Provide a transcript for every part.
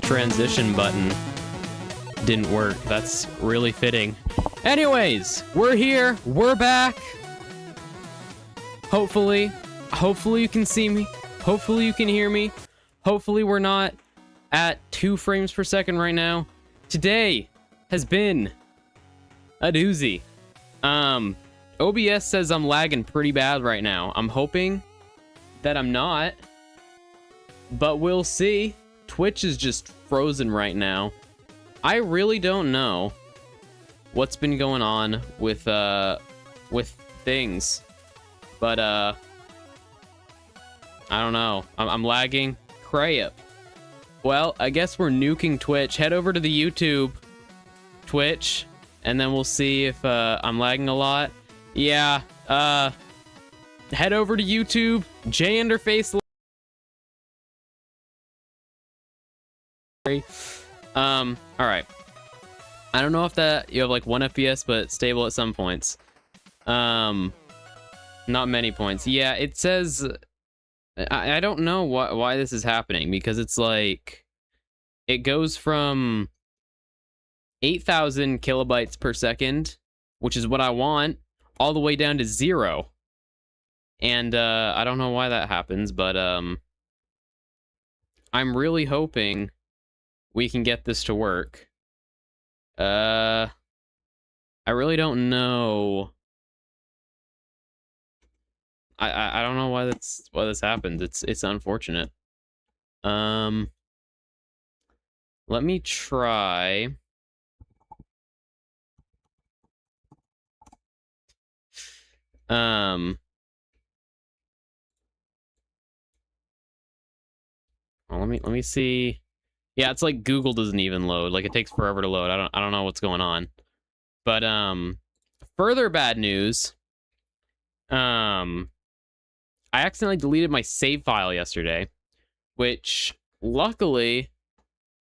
transition button didn't work. That's really fitting. Anyways, we're here. We're back. Hopefully you can see me. Hopefully you can hear me. Hopefully we're not at 2 frames per second right now. Today has been a doozy. OBS says I'm lagging pretty bad right now. I'm hoping that I'm not, but we'll see. Twitch is just frozen right now. I really don't know what's been going on with things, but I don't know. I'm lagging. Crap. Well, I guess we're nuking Twitch. Head over to the YouTube Twitch, and then we'll see if I'm lagging a lot. Yeah, head over to YouTube, J_Interface. All right. I don't know if that you have like 1 FPS, but stable at some points. Not many points. Yeah, it says. I don't know why this is happening, because it's like it goes from 8,000 kilobytes per second, which is what I want, all the way down to 0. And I don't know why that happens, but I'm really hoping we can get this to work. I really don't know. I don't know why this happens. It's unfortunate. Let me try. Well, let me see. Yeah, it's like Google doesn't even load. Like, it takes forever to load. I don't know what's going on. But further bad news. I accidentally deleted my save file yesterday, which luckily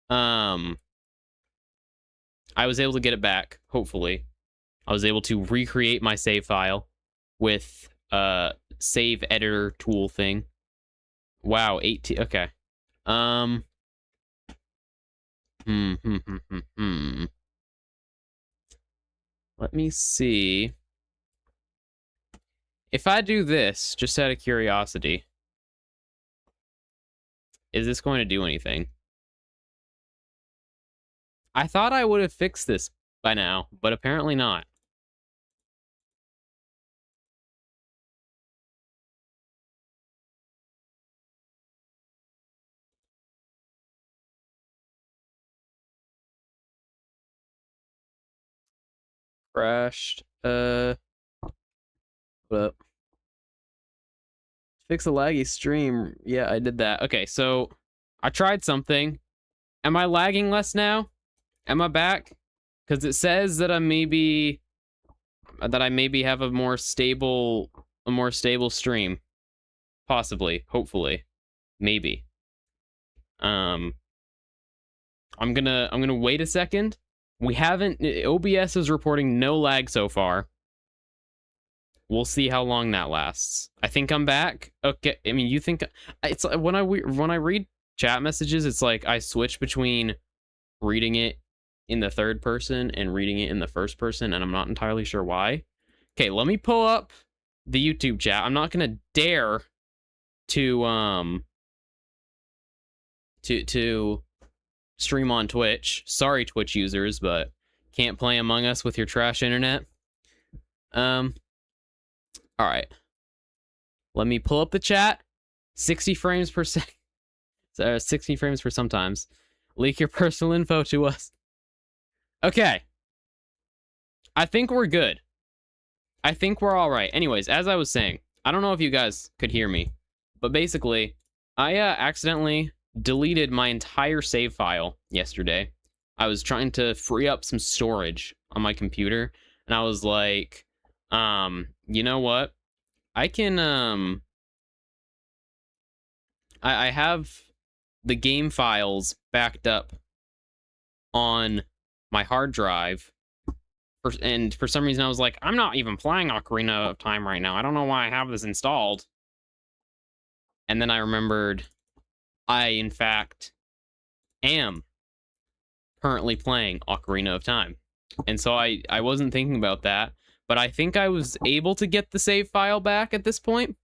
I was able to get it back. Hopefully I was able to recreate my save file with save editor tool thing. Wow, 18. Okay. Let me see. If I do this, just out of curiosity, is this going to do anything? I thought I would have fixed this by now, but apparently not. Crashed. What up? Fix a laggy stream. Yeah, I did that. Okay, so I tried something. Am I lagging less now? Am I back? Because it says that I maybe have a more stable stream. Possibly, hopefully, maybe. I'm gonna wait a second. We haven't. OBS is reporting no lag so far. We'll see how long that lasts. I think I'm back. Okay, I mean, you think it's when I read chat messages, it's like I switch between reading it in the third person and reading it in the first person, and I'm not entirely sure why. Okay, let me pull up the YouTube chat. I'm not gonna dare to stream on Twitch. Sorry, Twitch users, but can't play Among Us with your trash internet. All right. Let me pull up the chat. 60 frames per second. 60 frames for sometimes. Leak your personal info to us. Okay. I think we're good. I think we're all right. Anyways, as I was saying, I don't know if you guys could hear me, but basically, I accidentally deleted my entire save file yesterday. I was trying to free up some storage on my computer, and I was like, you know what? I can, I have the game files backed up on my hard drive. And for some reason I was like, I'm not even playing Ocarina of Time right now. I don't know why I have this installed. And then I remembered I, in fact, am currently playing Ocarina of Time. And so I wasn't thinking about that, but I think I was able to get the save file back at this point.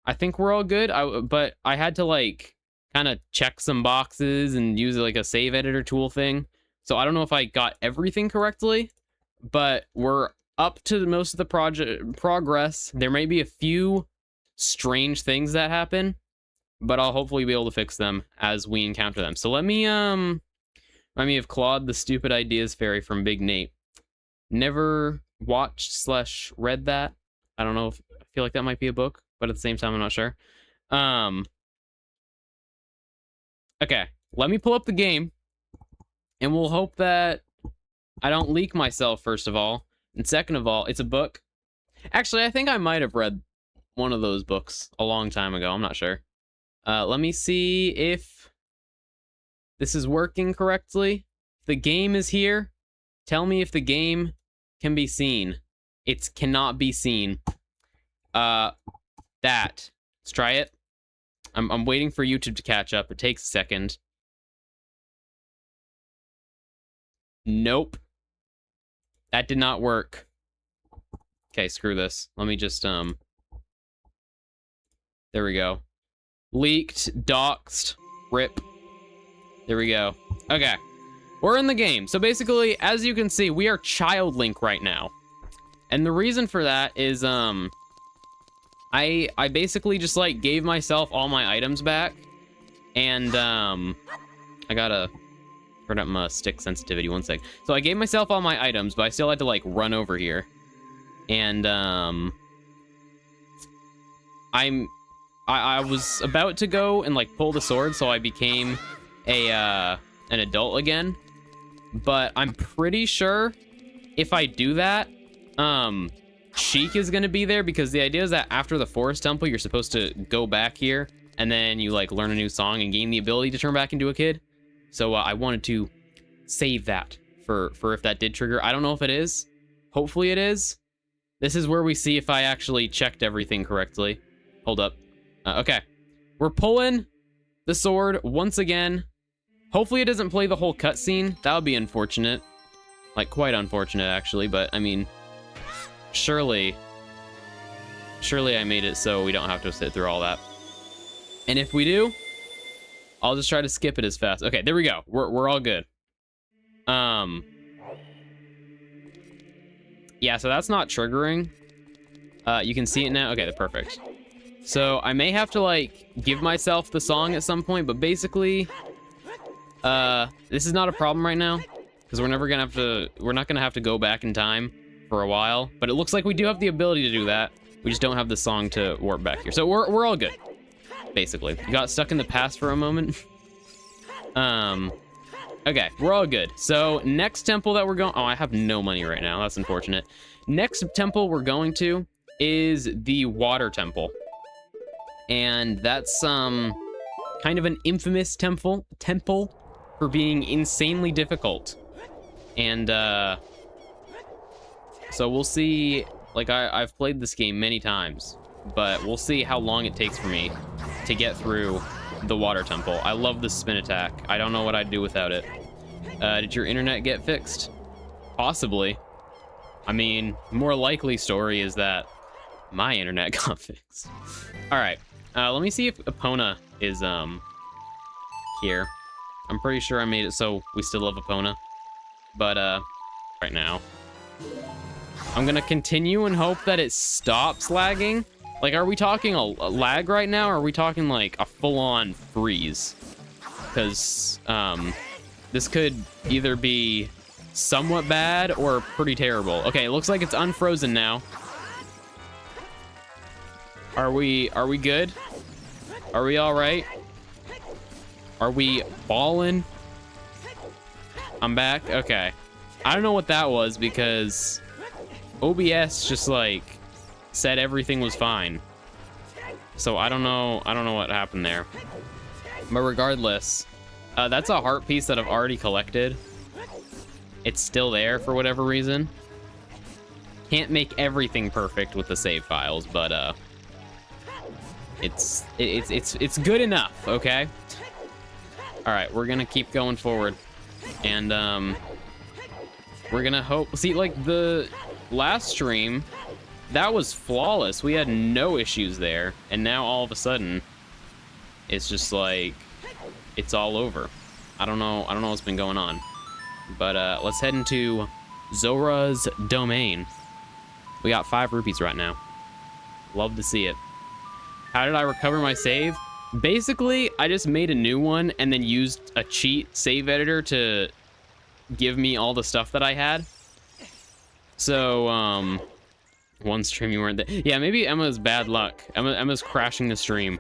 I think we're all good. But I had to like kind of check some boxes and use like a save editor tool thing. So I don't know if I got everything correctly, but we're up to most of the progress. There may be a few strange things that happen, but I'll hopefully be able to fix them as we encounter them. So let me remind me of Claude the Stupid Ideas Fairy from Big Nate. Never watched/read that. I don't know if I feel like that might be a book, but at the same time I'm not sure. Okay, let me pull up the game, and we'll hope that I don't leak myself, first of all. And second of all, it's a book. Actually, I think I might have read one of those books a long time ago. I'm not sure. Let me see if this is working correctly. The game is here. Tell me if the game can be seen. It cannot be seen. Let's try it. I'm waiting for YouTube to catch up. It takes a second. Nope. That did not work. Okay, screw this. Let me just, there we go. Leaked, doxed, rip. There we go. Okay. We're in the game. So basically, as you can see, we are Child Link right now. And the reason for that is, I basically just, like, gave myself all my items back. And, I gotta turn up my stick sensitivity, one sec. So I gave myself all my items, but I still had to, like, run over here. And, I was about to go and, like, pull the sword, so I became an adult again. But I'm pretty sure if I do that, Sheik is gonna be there, because the idea is that after the Forest Temple, you're supposed to go back here, and then you, like, learn a new song and gain the ability to turn back into a kid. So I wanted to save that for if that did trigger. I don't know if it is. Hopefully it is. This is where we see if I actually checked everything correctly. Hold up. Okay. We're pulling the sword once again. Hopefully it doesn't play the whole cutscene. That would be unfortunate. Like, quite unfortunate, actually. But, I mean, surely I made it so we don't have to sit through all that. And if we do, I'll just try to skip it as fast. Okay, there we go. We're all good. Yeah, so that's not triggering. You can see it now. Okay, perfect. So I may have to, like, give myself the song at some point, but basically, this is not a problem right now, because we're not gonna have to go back in time for a while. But it looks like we do have the ability to do that. We just don't have the song to warp back here. So we're all good, basically. You got stuck in the past for a moment. Okay, we're all good. So next temple that we're going... Oh, I have no money right now. That's unfortunate. Next temple we're going to is the Water Temple. And that's kind of an infamous temple for being insanely difficult. And so we'll see. Like, I've played this game many times, but we'll see how long it takes for me to get through the Water Temple. I love the spin attack. I don't know what I'd do without it. Did your internet get fixed? Possibly. I mean, more likely story is that my internet got fixed. All right. Let me see if Epona is here. I'm pretty sure I made it so we still have Epona. But right now, I'm gonna continue and hope that it stops lagging. Like, are we talking a lag right now, or are we talking like a full-on freeze? Because this could either be somewhat bad or pretty terrible. Okay, it looks like it's unfrozen now. Are we good? Are we all right? Are we ballin'? I'm back. Okay. I don't know what that was, because OBS just, like, said everything was fine. So I don't know what happened there. But regardless, that's a heart piece that I've already collected. It's still there for whatever reason. Can't make everything perfect with the save files, but it's good enough, okay? All right, we're gonna keep going forward. And we're gonna hope. See, like the last stream, that was flawless. We had no issues there, and now all of a sudden, it's just like it's all over. I don't know what's been going on. But let's head into Zora's domain. We got 5 rupees right now. Love to see it. How did I recover my save? Basically, I just made a new one and then used a cheat save editor to give me all the stuff that I had. So, one stream you weren't there. Yeah, maybe Emma's bad luck. Emma's crashing the stream.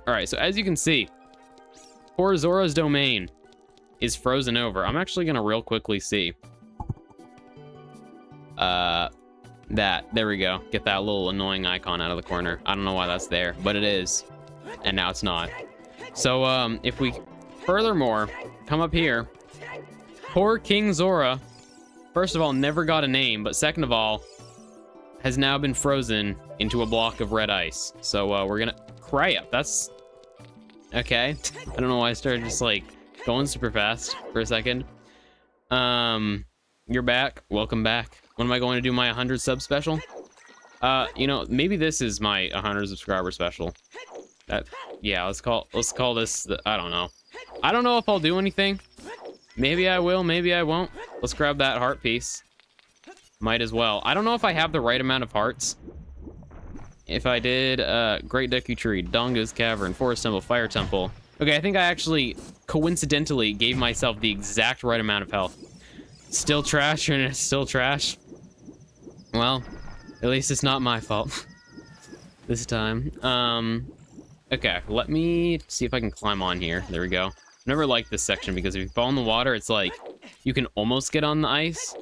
All right, so as you can see, poor Zora's domain is frozen over. I'm actually gonna real quickly see. There we go. Get that little annoying icon out of the corner. I don't know why that's there, but it is. And now it's not. So, if we furthermore come up here, poor King Zora, first of all, never got a name, but second of all, has now been frozen into a block of red ice. So, we're gonna cry up. That's okay. I don't know why I started just like going super fast for a second. You're back. Welcome back. When am I going to do my 100 sub special? You know, maybe this is my 100 subscriber special. Yeah, let's call this I don't know. I don't know if I'll do anything. Maybe I will, maybe I won't. Let's grab that heart piece. Might as well. I don't know if I have the right amount of hearts. If I did, Great Deku Tree, Donga's Cavern, Forest Temple, Fire Temple. Okay, I think I actually coincidentally gave myself the exact right amount of health. Still trash, and it's still trash. Well, at least it's not my fault this time. Okay, let me see if I can climb on here. There we go. I've never liked this section because if you fall in the water, it's like you can almost get on the ice.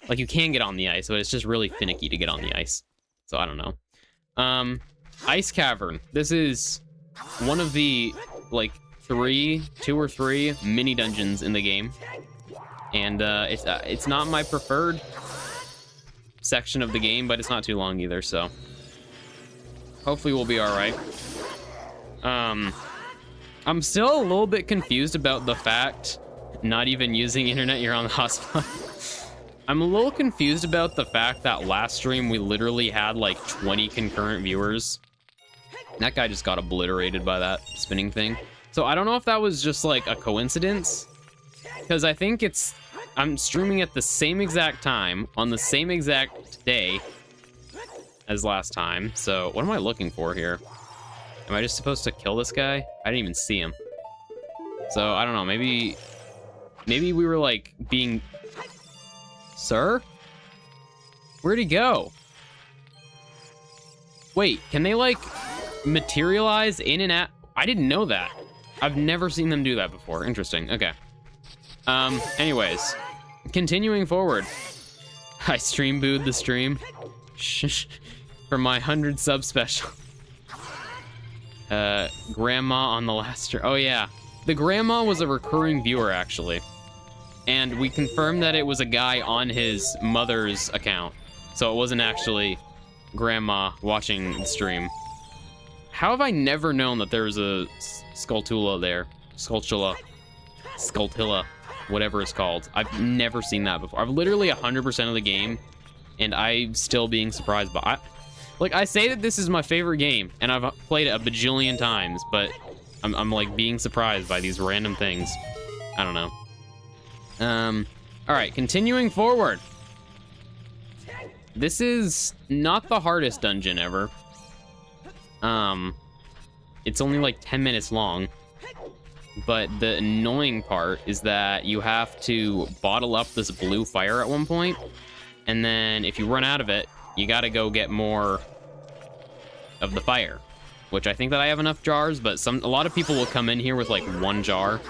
Like you can get on the ice, but it's just really finicky to get on the ice. So I don't know. Ice Cavern. This is one of the like 2 or 3 mini dungeons in the game. And it's not my preferred section of the game, but it's not too long either, so hopefully we'll be all right. I'm still a little bit confused about the fact not even using internet, you're on the hotspot. I'm a little confused about the fact that last stream we literally had like 20 concurrent viewers. That guy just got obliterated by that spinning thing. So I don't know if that was just like a coincidence, because I think I'm streaming at the same exact time on the same exact day as last time. So what am I looking for here? Am I just supposed to kill this guy? I didn't even see him. So I don't know, maybe we were like being... Sir? Where'd he go? Wait, can they like materialize in and out? I didn't know that. I've never seen them do that before. Interesting. Okay. Anyways, continuing forward. I stream booed the stream for my 100 sub special. Grandma on the last stream. Oh yeah, the grandma was a recurring viewer actually, and we confirmed that it was a guy on his mother's account, so it wasn't actually grandma watching the stream. How have I never known that there was a Skulltula there? Skulltula, whatever it's called. I've never seen that before. I've literally 100% of the game, and I'm still being surprised by. Like, I say that this is my favorite game, and I've played it a bajillion times, but I'm like being surprised by these random things. I don't know. All right, continuing forward. This is not the hardest dungeon ever. It's only like 10 minutes long. But the annoying part is that you have to bottle up this blue fire at one point, and then if you run out of it, you gotta go get more of the fire, which I think that I have enough jars, but a lot of people will come in here with like 1 jar, and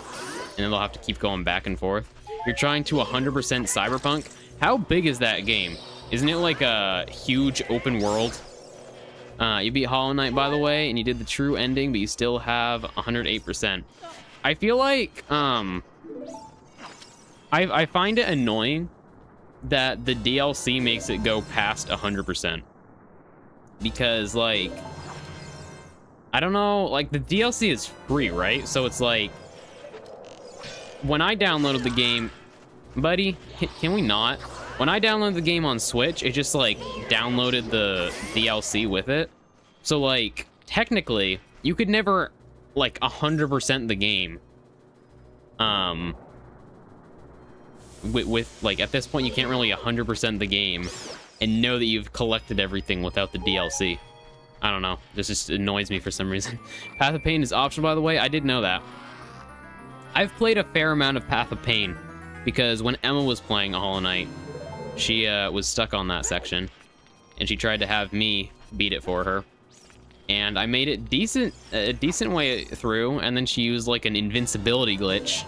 then they'll have to keep going back and forth. You're trying to 100% Cyberpunk. How big is that game? Isn't it like a huge open world? You beat Hollow Knight, by the way, and you did the true ending, but you still have 108%. I feel like, I find it annoying that the DLC makes it go past 100%. Because, like, I don't know, like, the DLC is free, right? So it's like, when I downloaded the game, buddy, can we not? When I downloaded the game on Switch, it just like downloaded the DLC with it. So like technically, you could never like 100% the game. With like at this point, you can't really 100% the game and know that you've collected everything without the DLC. I don't know. This just annoys me for some reason. Path of Pain is optional, by the way. I did know that. I've played a fair amount of Path of Pain because when Emma was playing Hollow Knight, she was stuck on that section, and she tried to have me beat it for her. And I made it a decent way through, and then she used like an invincibility glitch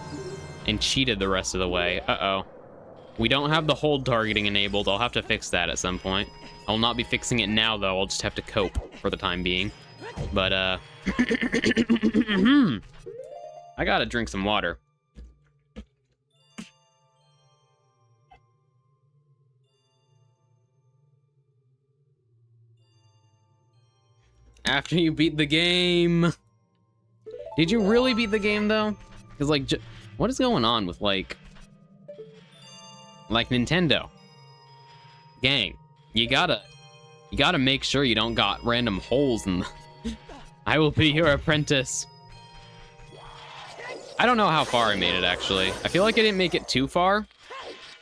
and cheated the rest of the way. Uh-oh. We don't have the hold targeting enabled. I'll have to fix that at some point. I'll not be fixing it now, though. I'll just have to cope for the time being. But, I gotta drink some water. After you beat the game. Did you really beat the game, though? Because, like, what is going on with, like Nintendo? Gang, you gotta make sure you don't got random holes in the... I will be your apprentice. I don't know how far I made it, actually. I feel like I didn't make it too far,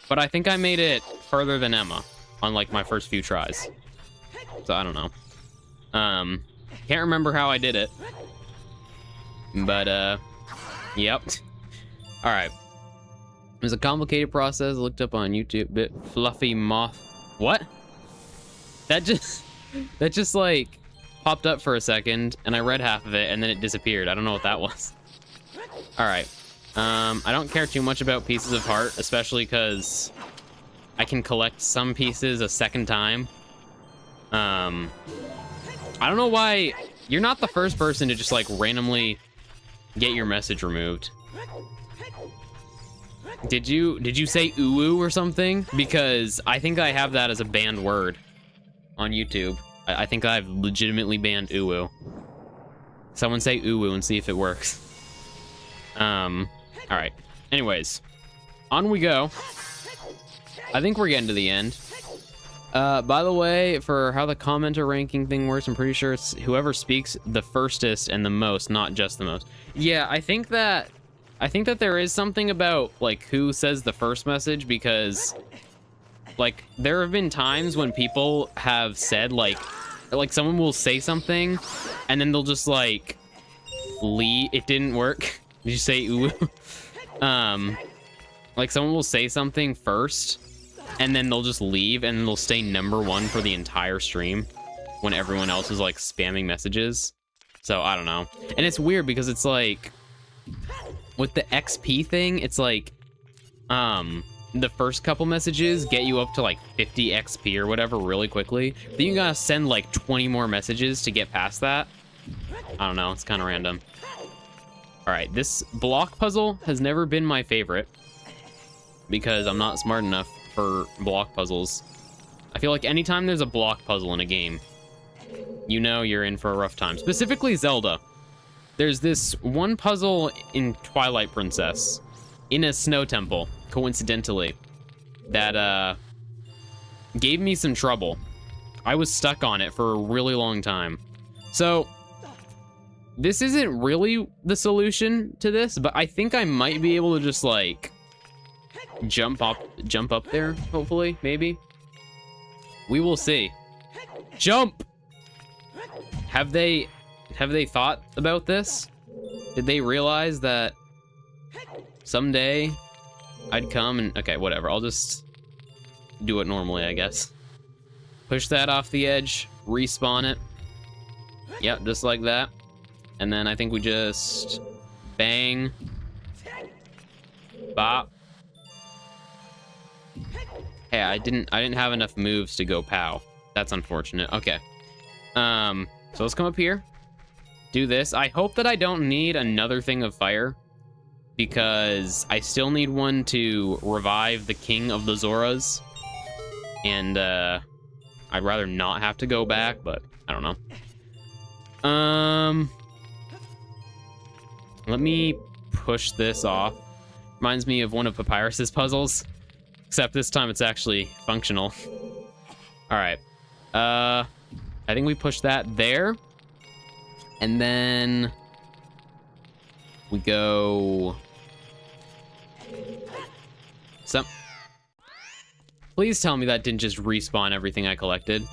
but I think I made it further than Emma on, like, my first few tries. So, I don't know. Can't remember how I did it. But, yep. Alright. It was a complicated process. Looked up on YouTube. Bit fluffy moth. What? That just like popped up for a second, and I read half of it, and then it disappeared. I don't know what that was. All right. I don't care too much about pieces of heart, especially because I can collect some pieces a second time. I don't know why you're not the first person to just like randomly get your message removed. Did you say ooh or something? Because I think I have that as a banned word on YouTube. I think I've legitimately banned ooh. Someone say ooh and see if it works. All right. Anyways, on we go. I think we're getting to the end. By the way, for how the commenter ranking thing works, I'm pretty sure it's whoever speaks the firstest and the most, not just the most. Yeah, I think that there is something about like who says the first message, because like there have been times when people have said like someone will say something and then they'll just like leave. It didn't work. Did you say ooh? Like someone will say something first and then they'll just leave and they'll stay number one for the entire stream when everyone else is like spamming messages. So I don't know. And it's weird because it's like with the XP thing, it's like the first couple messages get you up to like 50 XP or whatever really quickly. Then you gotta send like 20 more messages to get past that. I don't know, it's kind of random. All right, this block puzzle has never been my favorite because I'm not smart enough for block puzzles. I feel like anytime there's a block puzzle in a game, you know you're in for a rough time. Specifically Zelda. There's this one puzzle in Twilight Princess in a snow temple, coincidentally, that gave me some trouble. I was stuck on it for a really long time. So this isn't really the solution to this, but I think I might be able to just like jump up there, hopefully, maybe. We will see. Jump! Have they thought about this? Did they realize that someday I'd come and... Okay, whatever. I'll just do it normally, I guess. Push that off the edge. Respawn it. Yep, just like that. And then I think we just... Bang. Bop. Hey, I didn't have enough moves to go pow. That's unfortunate. Okay. So let's come up here. Do this. I hope that I don't need another thing of fire, because I still need one to revive the King of the Zoras. And I'd rather not have to go back, but I don't know. Let me push this off. Reminds me of one of Papyrus's puzzles. Except this time it's actually functional. Alright. I think we push that there. And then we go please tell me that didn't just respawn everything I collected.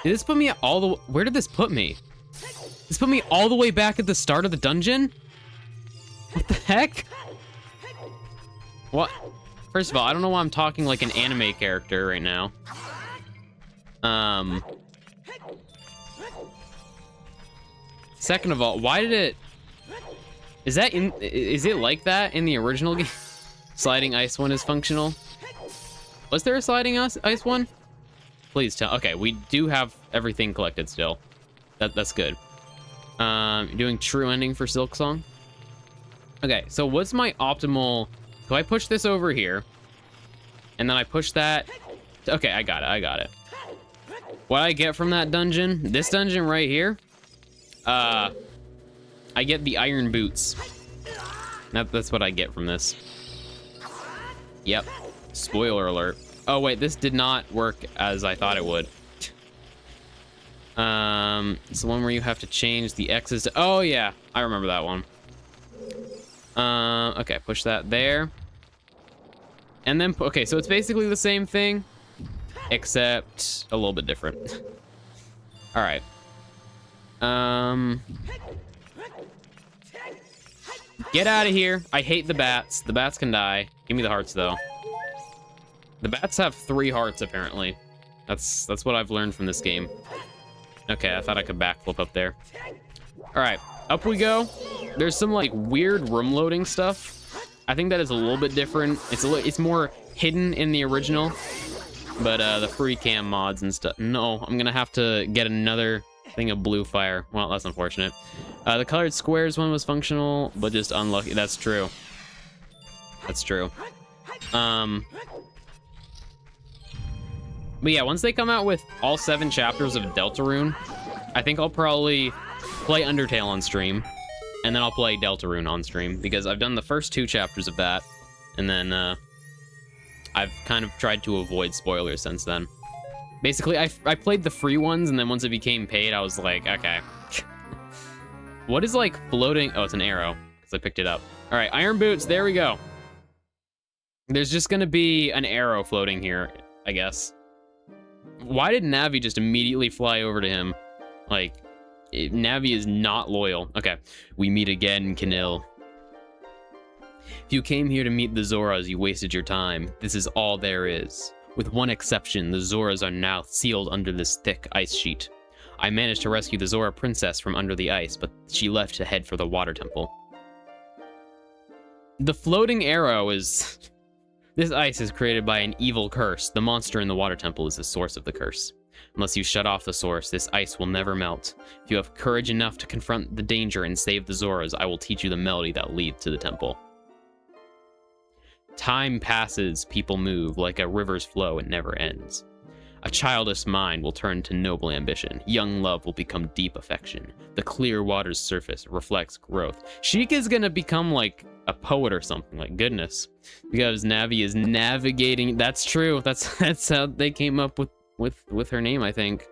Did this put me all the... Where did this put me? This put me all the way back at the start of the dungeon? What the heck? What? First of all, I don't know why I'm talking like an anime character right now. Second of all, why did it... Is it like that in the original game? Sliding ice one is functional. Was there a sliding ice one? Please tell. Okay, we do have everything collected still. That's good. Doing true ending for Silk Song. Okay, so what's my optimal... Do I push this over here? And then I push that... Okay, I got it. What I get from that dungeon, this dungeon right here, I get the iron boots. That's what I get from this. Yep. Spoiler alert. Oh, wait, this did not work as I thought it would. It's the one where you have to change the X's to... Oh, yeah. I remember that one. Okay, push that there. And then... Okay, so it's basically the same thing, except a little bit different. All right. Get out of here. I hate the bats. The bats can die. Give me the hearts, though. The bats have 3 hearts, apparently. That's what I've learned from this game. Okay, I thought I could backflip up there. All right, up we go. There's some, like, weird room loading stuff. I think that is a little bit different. It's more hidden in the original. But, the free cam mods and stuff. No, I'm gonna have to get another thing of blue fire. Well, that's unfortunate. The colored squares one was functional, but just unlucky. That's true. That's true. But yeah, once they come out with all 7 chapters of Deltarune, I think I'll probably play Undertale on stream, and then I'll play Deltarune on stream, because I've done the first 2 chapters of that, and then I've kind of tried to avoid spoilers since then. Basically, I played the free ones, and then once it became paid, I was like, okay. What is, like, floating? Oh, it's an arrow, because I picked it up. All right, iron boots, there we go. There's just gonna be an arrow floating here, I guess. Why did Navi just immediately fly over to him? Like, Navi is not loyal. Okay, we meet again, Canil. If you came here to meet the Zoras, you wasted your time. This is all there is. With one exception, the Zoras are now sealed under this thick ice sheet. I managed to rescue the Zora princess from under the ice, but she left to head for the water temple. The floating arrow is... This ice is created by an evil curse. The monster in the water temple is the source of the curse. Unless you shut off the source, this ice will never melt. If you have courage enough to confront the danger and save the Zoras, I will teach you the melody that leads to the temple. Time passes, people move, like a river's flow, it never ends. A childish mind will turn to noble ambition. Young love will become deep affection. The clear water's surface reflects growth. Sheikah's gonna become like a poet or something, like goodness. Because Navi is navigating. That's true. That's how they came up with her name, I think.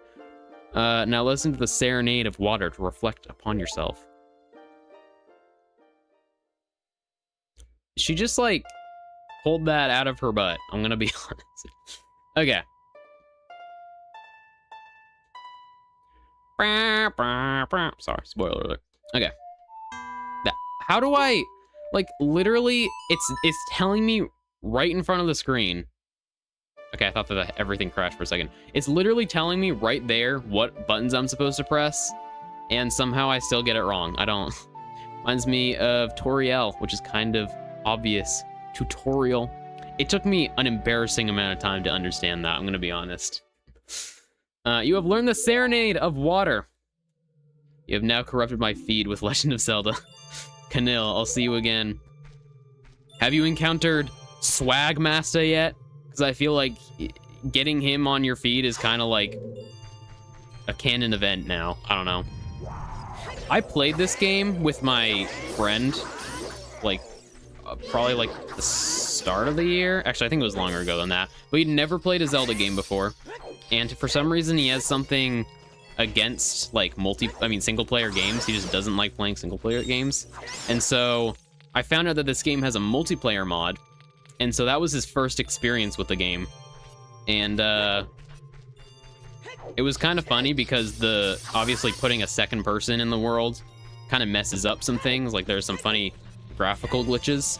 Now listen to the serenade of water to reflect upon yourself. She just like pulled that out of her butt. I'm gonna be honest. Okay. Sorry, spoiler alert. Okay. How do I, like, literally, it's telling me right in front of the screen. Okay, I thought that everything crashed for a second. It's literally telling me right there what buttons I'm supposed to press, and somehow I still get it wrong. I don't. Reminds me of Toriel, which is kind of obvious. Tutorial. It took me an embarrassing amount of time to understand that, I'm gonna be honest. You have learned the Serenade of Water. You have now corrupted my feed with Legend of Zelda. Canil, I'll see you again. Have you encountered Swag Master yet? Because I feel like getting him on your feed is kind of like a canon event now. I don't know. I played this game with my friend, like, probably like the start of the year. Actually, I think it was longer ago than that. But he'd never played a Zelda game before. And for some reason, he has something against, like, single player games. He just doesn't like playing single player games. And so I found out that this game has a multiplayer mod. And so that was his first experience with the game. And, it was kind of funny because obviously putting a second person in the world kind of messes up some things. Like, there's some funny graphical glitches,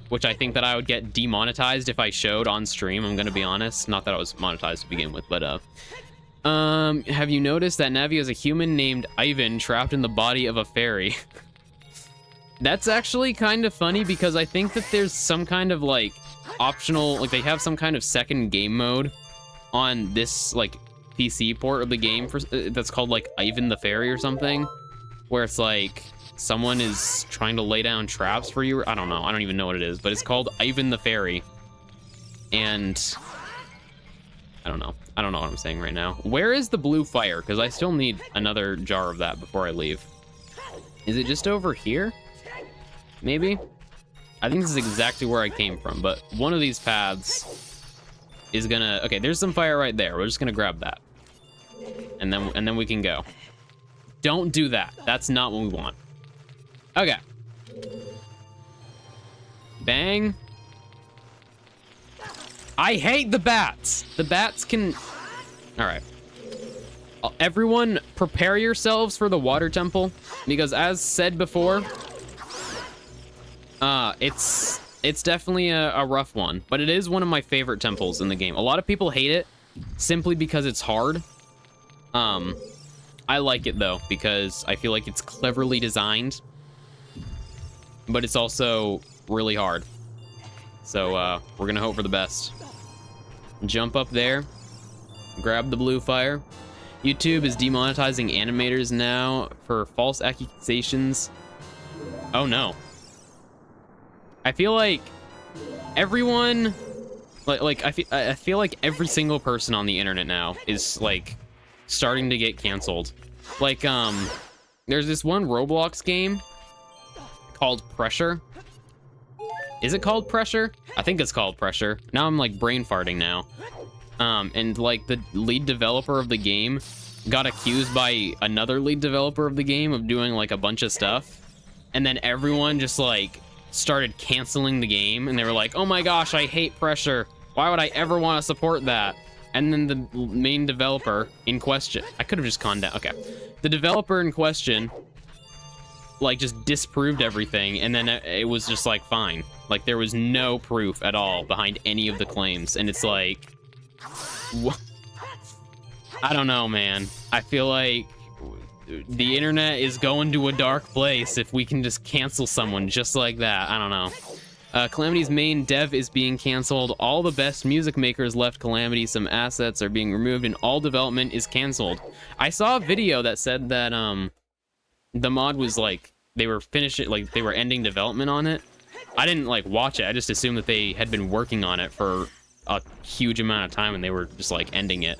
which I think that I would get demonetized if I showed on stream, I'm gonna be honest. Not that I was monetized to begin with, but have you noticed that Navi is a human named Ivan trapped in the body of a fairy? That's actually kind of funny because I think that there's some kind of, like, optional, like, they have some kind of second game mode on this, like, PC port of the game that's called, like, Ivan the Fairy or something, where it's like someone is trying to lay down traps for you. I don't know. I don't even know what it is, but it's called Ivan the Fairy. And I don't know. I don't know what I'm saying right now. Where is the blue fire? Because I still need another jar of that before I leave. Is it just over here? Maybe? I think this is exactly where I came from, but one of these paths is gonna... Okay, there's some fire right there. We're just gonna grab that. And then we can go. Don't do that. That's not what we want. Okay. Bang. I hate the bats. The bats can... All right. Everyone, prepare yourselves for the water temple, because as said before, it's definitely a rough one, but it is one of my favorite temples in the game. A lot of people hate it simply because it's hard. I like it though, because I feel like it's cleverly designed, but it's also really hard. So, we're gonna hope for the best. Jump up there, grab the blue fire. YouTube is demonetizing animators now for false accusations. Oh no. I feel like everyone, I feel like every single person on the internet now is, like, starting to get canceled. Like, there's this one Roblox game called Pressure. Is it called Pressure? I think it's called Pressure. Now I'm, like, brain farting now. And, like, the lead developer of the game got accused by another lead developer of the game of doing, like, a bunch of stuff. And then everyone just, like, started canceling the game. And they were like, oh my gosh, I hate Pressure. Why would I ever want to support that? And then the main developer in question... I could have just calmed down. Okay. The developer in question, like, just disproved everything. And then it was just, like, fine. Like, there was no proof at all behind any of the claims. And it's like... What? I don't know, man. I feel like the internet is going to a dark place if we can just cancel someone just like that. I don't know. Calamity's main dev is being canceled. All the best music makers left Calamity. Some assets are being removed, and all development is canceled. I saw a video that said that the mod was like they were finishing, like they were ending development on it. I didn't like watch it. I just assumed that they had been working on it for a huge amount of time and they were just like ending it.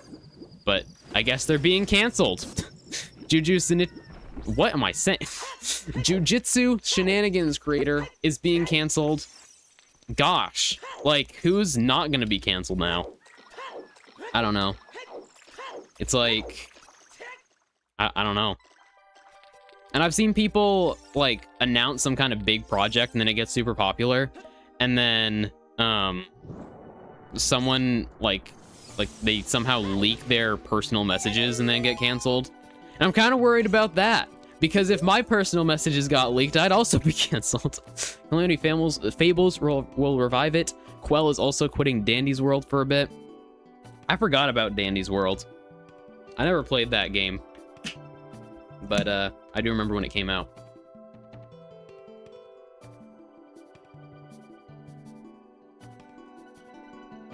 But I guess they're being canceled. What am I saying? Jujutsu Shenanigans creator is being canceled. Gosh, like, who's not gonna be canceled now? I don't know. It's like, I don't know. And I've seen people, like, announce some kind of big project and then it gets super popular. And then, someone, like they somehow leak their personal messages and then get canceled. And I'm kind of worried about that. Because if my personal messages got leaked, I'd also be canceled. Calamity Fables will revive it. Quell is also quitting Dandy's World for a bit. I forgot about Dandy's World. I never played that game. But I do remember when it came out.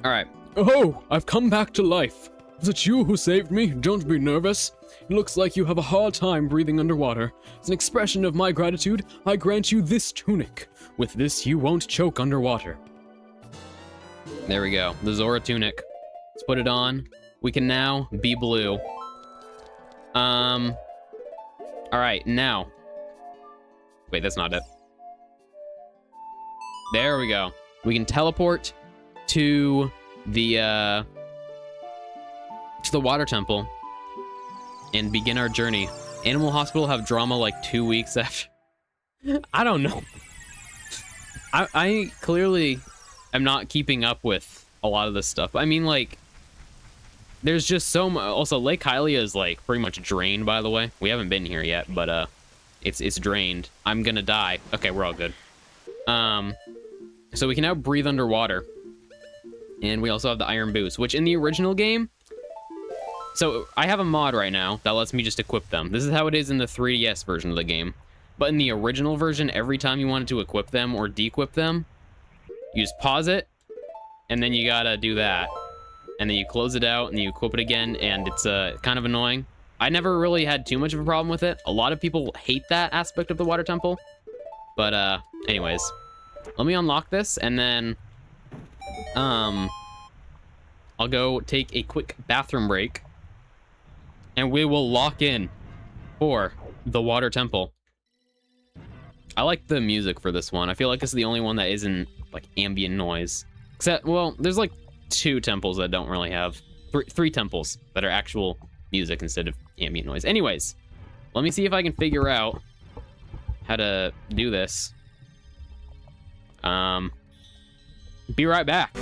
Alright. Oh, I've come back to life. Was it you who saved me? Don't be nervous. It looks like you have a hard time breathing underwater. As an expression of my gratitude, I grant you this tunic. With this, you won't choke underwater. There we go. The Zora tunic. Let's put it on. We can now be blue. All right, now. Wait, that's not it. There we go. We can teleport to the water temple and begin our journey. Animal Hospital have drama like 2 weeks after. I don't know. I clearly am not keeping up with a lot of this stuff. I mean, like, there's just so much. Also, Lake Hylia is like pretty much drained, by the way. We haven't been here yet, but it's drained. I'm gonna die. Okay, we're all good. So we can now breathe underwater. And we also have the iron boots, which in the original game... So I have a mod right now that lets me just equip them. This is how it is in the 3DS version of the game. But in the original version, every time you wanted to equip them or de-equip them, you just pause it, and then you gotta do that. And then you close it out, and you equip it again, and it's kind of annoying. I never really had too much of a problem with it. A lot of people hate that aspect of the water temple. But anyways, let me unlock this, and then I'll go take a quick bathroom break, and we will lock in for the water temple. I like the music for this one. I feel like this is the only one that isn't like ambient noise. Except, well, there's like 2 temples that don't really have... Three temples that are actual music instead of ambient noise. Anyways, let me see if I can figure out how to do this. Be right back.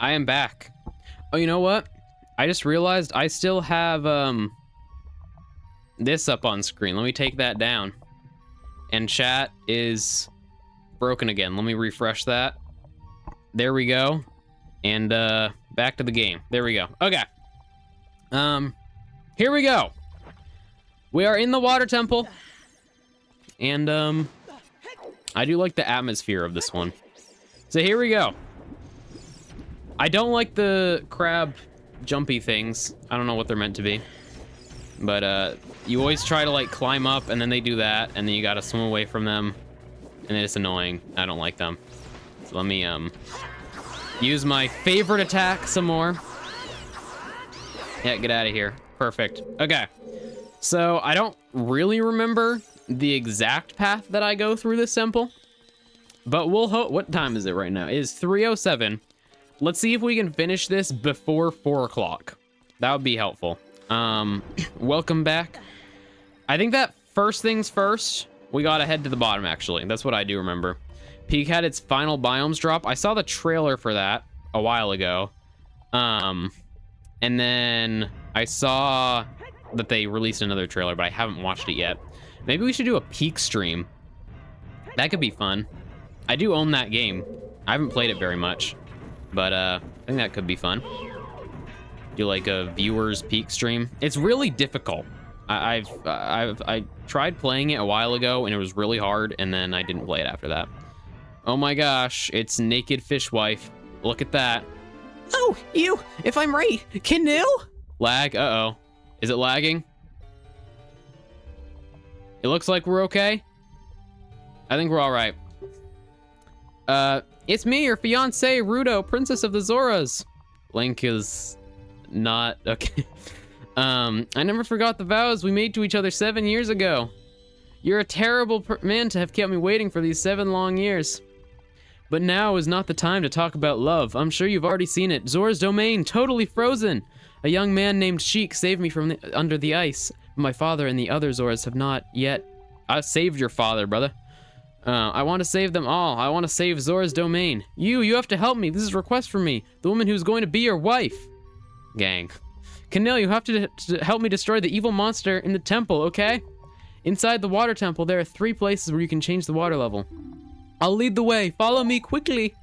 I am back. Oh, you know what? I just realized I still have this up on screen. Let me take that down. And chat is broken again. Let me refresh that. There we go. And back to the game. There we go. Okay. Here we go. We are in the water temple. And I do like the atmosphere of this one. So here we go. I don't like the crab jumpy things. I don't know what they're meant to be. But you always try to like climb up and then they do that and then you gotta swim away from them. And then it's annoying. I don't like them. So let me use my favorite attack some more. Yeah, get out of here. Perfect. Okay. So I don't really remember the exact path that I go through this temple. But we'll hope. What time is it right now? It is 3:07. Let's see if we can finish this before 4 o'clock. That would be helpful. Welcome back. I think that first things first, we gotta head to the bottom, actually. That's what I do remember. Peak had its final biomes drop. I saw the trailer for that a while ago. And then I saw that they released another trailer, but I haven't watched it yet. Maybe we should do a Peak stream. That could be fun. I do own that game. I haven't played it very much. But I think that could be fun. do like a viewer's peak stream. It's really difficult. I tried playing it a while ago and it was really hard, and then I didn't play it after that. Oh my gosh, it's Naked Fishwife. Look at that. Oh, you, if I'm right, canoe? Lag, uh-oh. Is it lagging? It looks like we're okay. I think we're all right. It's me, your fiance, Rudo, Princess of the Zoras. Link is not okay. I never forgot the vows we made to each other 7 years ago. You're a terrible man to have kept me waiting for these 7 long years. But now is not the time to talk about love. I'm sure you've already seen it. Zora's domain, totally frozen. A young man named Sheik saved me from under the ice. My father and the other Zoras have not yet. I saved your father, brother. I want to save them all. I want to save Zora's domain. You have to help me. This is a request from me. The woman who's going to be your wife. Gang. Camille, you have to help me destroy the evil monster in the temple, okay? Inside the water temple, there are 3 places where you can change the water level. I'll lead the way. Follow me quickly.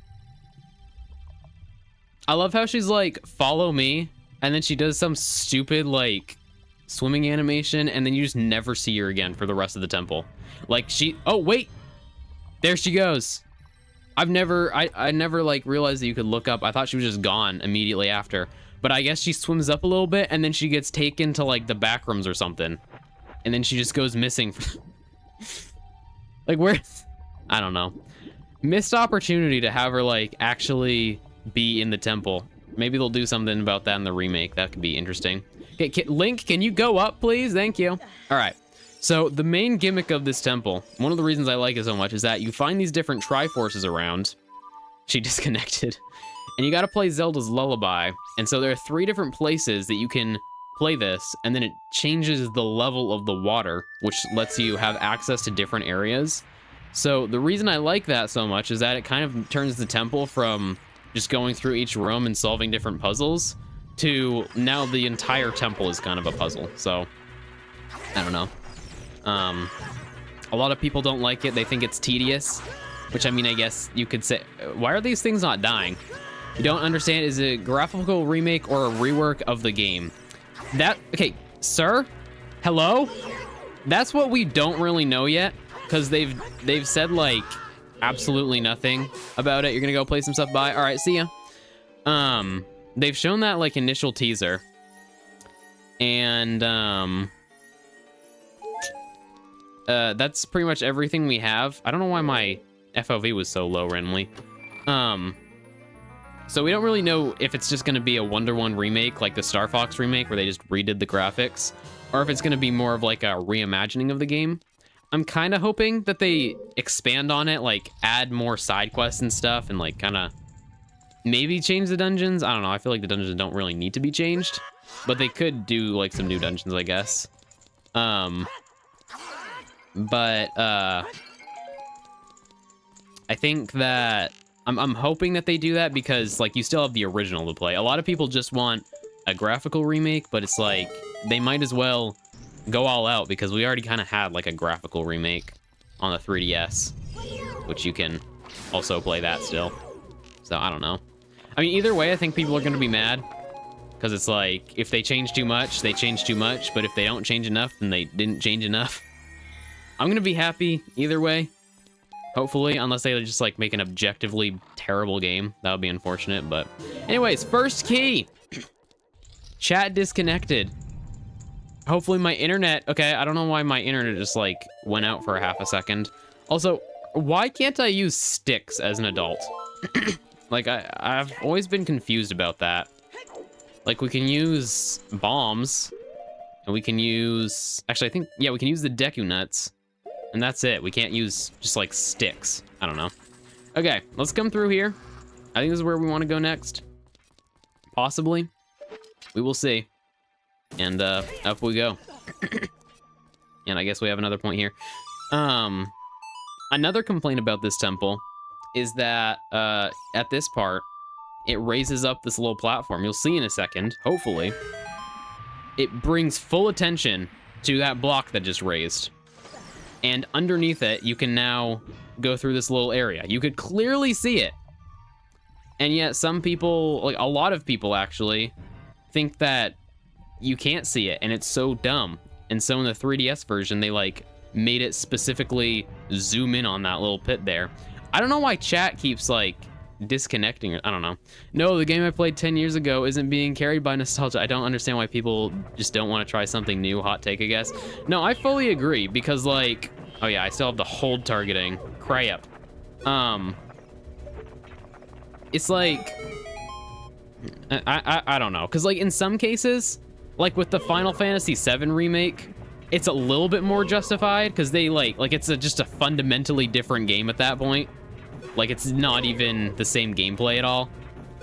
I love how she's like, follow me, and then she does some stupid, like, swimming animation, and then you just never see her again for the rest of the temple. Like, oh, wait! There she goes. I never, like, realized that you could look up. I thought she was just gone immediately after. But I guess she swims up a little bit, and then she gets taken to, like, the back rooms or something. And then she just goes missing. Like, where? I don't know. Missed opportunity to have her, like, actually be in the temple. Maybe they'll do something about that in the remake. That could be interesting. Okay, Link, can you go up, please? Thank you. All right. So the main gimmick of this temple, one of the reasons I like it so much, is that you find these different Triforces around. She disconnected. And you got to play Zelda's Lullaby. And so there are 3 different places that you can play this, and then it changes the level of the water, which lets you have access to different areas. So the reason I like that so much is that it kind of turns the temple from just going through each room and solving different puzzles to now the entire temple is kind of a puzzle. So I don't know. A lot of people don't like it. They think it's tedious, which, I mean, I guess you could say, why are these things not dying? You don't understand, is it a graphical remake or a rework of the game? Okay, sir? Hello? That's what we don't really know yet, because they've said, like, absolutely nothing about it. You're gonna go play some stuff by? All right, see ya. They've shown that, like, initial teaser. And, that's pretty much everything we have. I don't know why my FOV was so low randomly. So we don't really know if it's just going to be a Wonder 1 remake, like the Star Fox remake, where they just redid the graphics, or if it's going to be more of like a reimagining of the game. I'm kind of hoping that they expand on it, like add more side quests and stuff, and like kind of maybe change the dungeons. I don't know. I feel like the dungeons don't really need to be changed, but they could do like some new dungeons, I guess. But I think that I'm hoping that they do that, because like you still have the original to play. A lot of people just want a graphical remake, but it's like they might as well go all out, because we already kind of had like a graphical remake on the 3DS, which you can also play that still. So I don't know. I mean, either way, I think people are going to be mad, because it's like if they change too much, they change too much, but if they don't change enough, then they didn't change enough. I'm going to be happy either way, hopefully, unless they just like make an objectively terrible game. That would be unfortunate, but anyways, first key. Chat disconnected. Hopefully my internet, okay, I don't know why my internet just like went out for a half a second. Also, why can't I use sticks as an adult? Like I've always been confused about that. Like we can use bombs, and we can use, actually I think, yeah, we can use the Deku Nuts, and that's it. We can't use just like sticks. I don't know. Okay, let's come through here. I think this is where we want to go next. Possibly. We will see. And up we go. And I guess we have another point here. Another complaint about this temple is that at this part, it raises up this little platform. You'll see in a second, hopefully. It brings full attention to that block that just raised. And underneath it, you can now go through this little area. You could clearly see it. And yet some people, like a lot of people actually, think that you can't see it, and it's so dumb. And so in the 3DS version, they like made it specifically zoom in on that little pit there. I don't know why chat keeps like disconnecting. I don't know. No, the game I played 10 years ago isn't being carried by nostalgia. I don't understand why people just don't want to try something new. Hot take, I guess. No, I fully agree, because like, oh yeah, I still have the hold targeting. Crap. It's like, I don't know, because like in some cases, like with the Final Fantasy VII remake, it's a little bit more justified, because they like it's just a fundamentally different game at that point. Like, it's not even the same gameplay at all,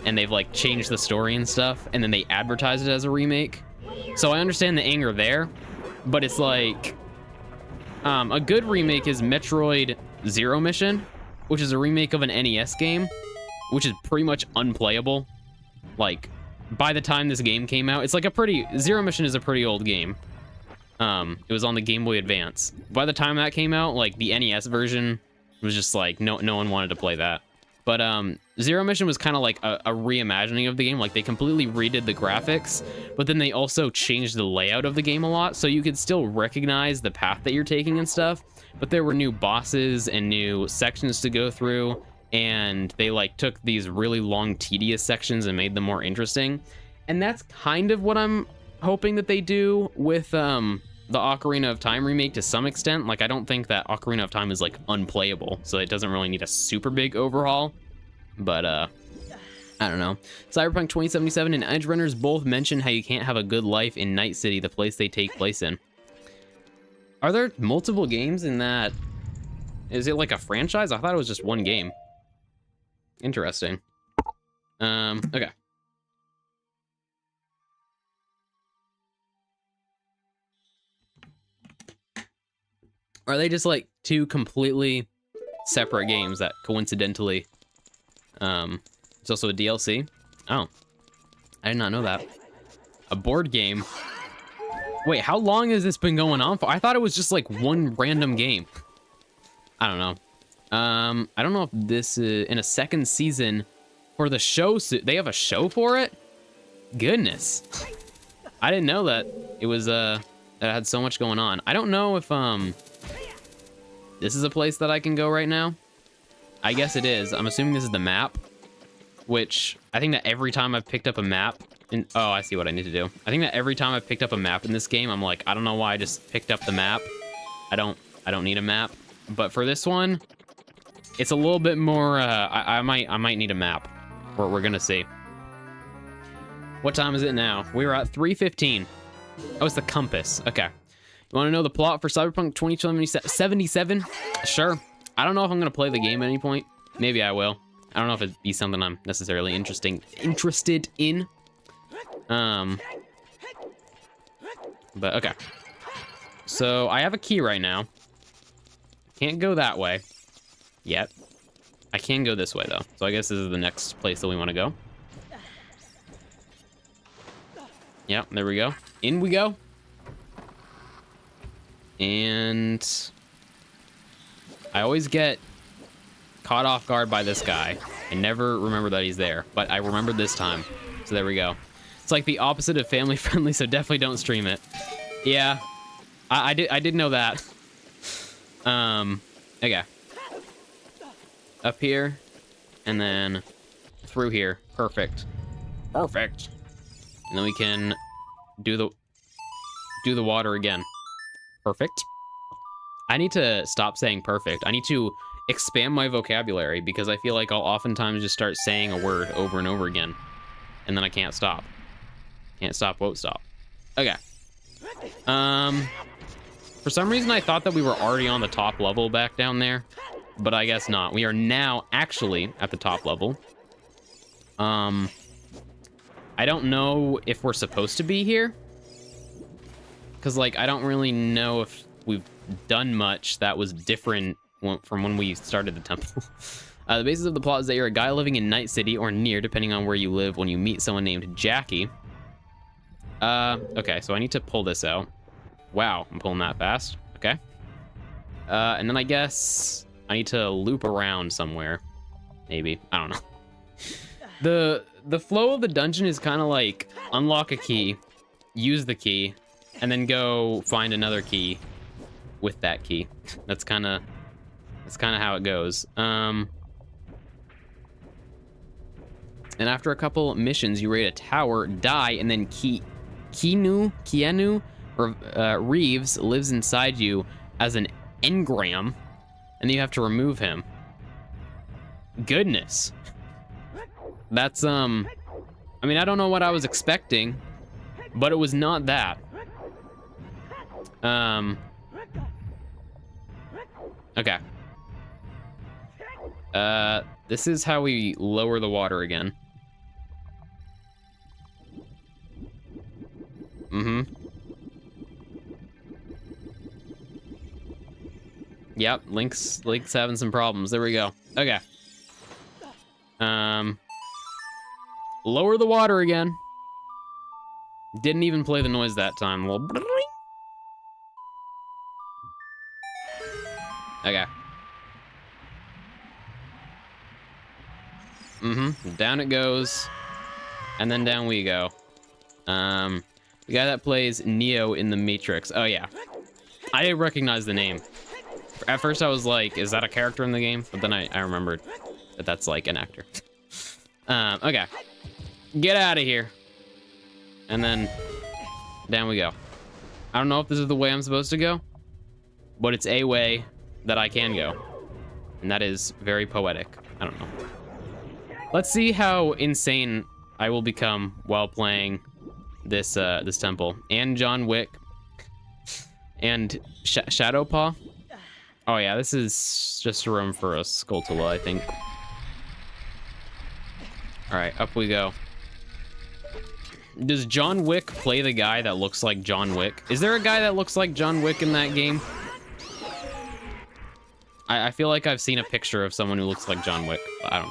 and they've like changed the story and stuff, and then they advertise it as a remake. So I understand the anger there, but it's like a good remake is Metroid Zero Mission, which is a remake of an NES game, which is pretty much unplayable. Like, by the time this game came out, it's like Zero Mission is a pretty old game. It was on the Game Boy Advance. By the time that came out, like the NES version was just like no one wanted to play that. But Zero Mission was kind of like a reimagining of the game. Like, they completely redid the graphics, but then they also changed the layout of the game a lot, so you could still recognize the path that you're taking and stuff, but there were new bosses and new sections to go through, and they like took these really long, tedious sections and made them more interesting. And that's kind of what I'm hoping that they do with the Ocarina of Time remake to some extent. Like, I don't think that Ocarina of Time is like unplayable, so it doesn't really need a super big overhaul. But I don't know. Cyberpunk 2077 and Edge Runners both mention how you can't have a good life in Night City, the place they take place in. Are there multiple games in that? Is it like a franchise? I thought it was just one game. Interesting. Okay. Are they just like two completely separate games that coincidentally, it's also a DLC? Oh, I did not know that. A board game. Wait, how long has this been going on for? I thought it was just like one random game. I don't know. I don't know if this is in a second season for the show. They have a show for it? Goodness. I didn't know that it was, that it had so much going on. I don't know if, this is a place that I can go right now. I guess it is. I'm assuming this is the map, which I think that every time I've picked up a map oh, I see what I need to do. I think that every time I've picked up a map in this game, I'm like, I don't know why I just picked up the map. I don't need a map. But for this one, it's a little bit more, I might need a map. We're gonna see. What time is it now? We were at 3:15. Oh, it's the compass. Okay. You want to know the plot for Cyberpunk 2077? Sure. I don't know if I'm going to play the game at any point. Maybe I will. I don't know if it'd be something I'm necessarily interested in. But okay. So I have a key right now. Can't go that way yet. I can go this way though. So I guess this is the next place that we want to go. Yeah, there we go. In we go. And I always get caught off guard by this guy. I never remember that he's there, but I remembered this time. So there we go. It's like the opposite of family friendly, so definitely don't stream it. Yeah, I did know that. Okay. Up here, and then through here. Perfect. Perfect. And then we can do the water again. Perfect. I need to stop saying perfect. I need to expand my vocabulary, because I feel like I'll oftentimes just start saying a word over and over again, and then I can't stop. Can't stop, won't stop. Okay. For some reason I thought that we were already on the top level back down there, but I guess not. We are now actually at the top level. I don't know if we're supposed to be here, because like I don't really know if we've done much that was different from when we started the temple. The basis of the plot is that you're a guy living in Night City or near, depending on where you live, when you meet someone named Jackie. Okay, so I need to pull this out. Wow, I'm pulling that fast. Okay. And then I guess I need to loop around somewhere. Maybe. I don't know. The flow of the dungeon is kind of like unlock a key, use the key, and then go find another key with that key. That's kind of how it goes. And after a couple missions, you raid a tower, die, and then Keanu Reeves lives inside you as an engram, and you have to remove him. Goodness. That's, I mean, I don't know what I was expecting, but it was not that. Okay. This is how we lower the water again. Yep, Link's having some problems. There we go. Okay. Lower the water again. Didn't even play the noise that time. Well, okay. Down it goes. And then down we go. The guy that plays Neo in the Matrix. Oh, yeah. I didn't recognize the name. At first I was like, is that a character in the game? But then I remembered that that's like an actor. Okay. Get out of here. And then down we go. I don't know if this is the way I'm supposed to go, but it's a way that I can go. And that is very poetic. I don't know. Let's see how insane I will become while playing this this temple. And John Wick. And Shadowpaw. Oh yeah, this is just a room for a Skulltula, I think. All right, up we go. Does John Wick play the guy that looks like John Wick? Is there a guy that looks like John Wick in that game? I feel like I've seen a picture of someone who looks like John Wick. But I don't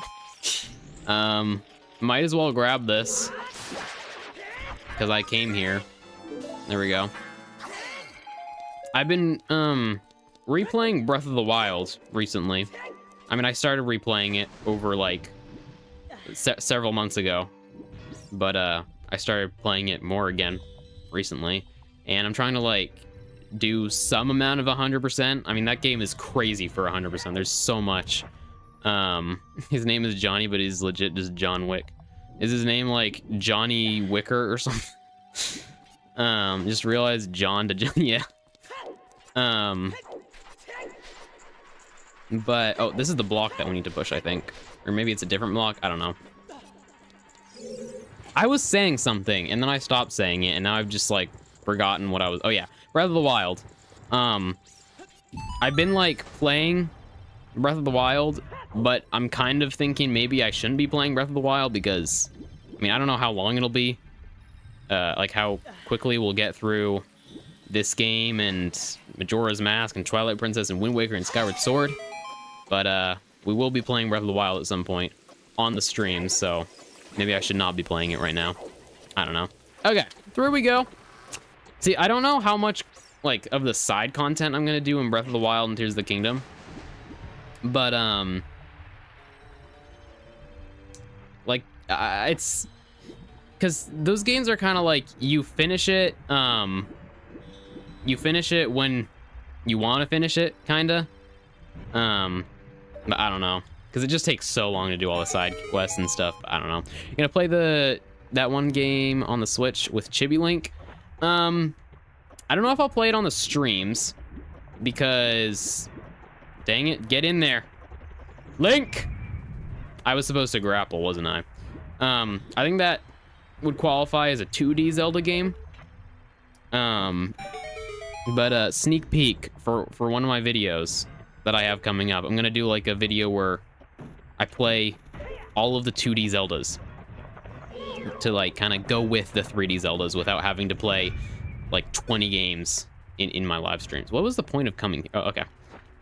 know. Might as well grab this because I came here. There we go. I've been replaying Breath of the Wild recently. I mean, I started replaying it over like several months ago, but I started playing it more again recently, and I'm trying to like do some amount of 100%. I mean, that game is crazy for 100%. There's so much. His name is Johnny, but he's legit just John Wick. Is his name like Johnny Wicker or something? Just realized John to John. Yeah. But oh, this is the block that we need to push, I think, or maybe it's a different block. I don't know. I was saying something and then I stopped saying it, and now I've just like forgotten what I was. Oh yeah, Breath of the Wild. I've been like playing Breath of the Wild, but I'm kind of thinking maybe I shouldn't be playing Breath of the Wild because, I mean, I don't know how long it'll be, like how quickly we'll get through this game and Majora's Mask and Twilight Princess and Wind Waker and Skyward Sword, but we will be playing Breath of the Wild at some point on the stream, so maybe I should not be playing it right now. I don't know. Okay, through we go. See, I don't know how much like of the side content I'm gonna do in Breath of the Wild and Tears of the Kingdom, but like it's because those games are kind of like you finish it when you want to finish it, kinda. But I don't know, because it just takes so long to do all the side quests and stuff. I don't know. You're gonna play that one game on the Switch with Chibi Link. I don't know if I'll play it on the streams because, dang it, get in there, Link. I was supposed to grapple, wasn't I? I think that would qualify as a 2D Zelda game. But sneak peek for one of my videos that I have coming up. I'm gonna do like a video where I play all of the 2D Zeldas to like kind of go with the 3D Zeldas without having to play like 20 games in my live streams. What was the point of coming? Oh, okay.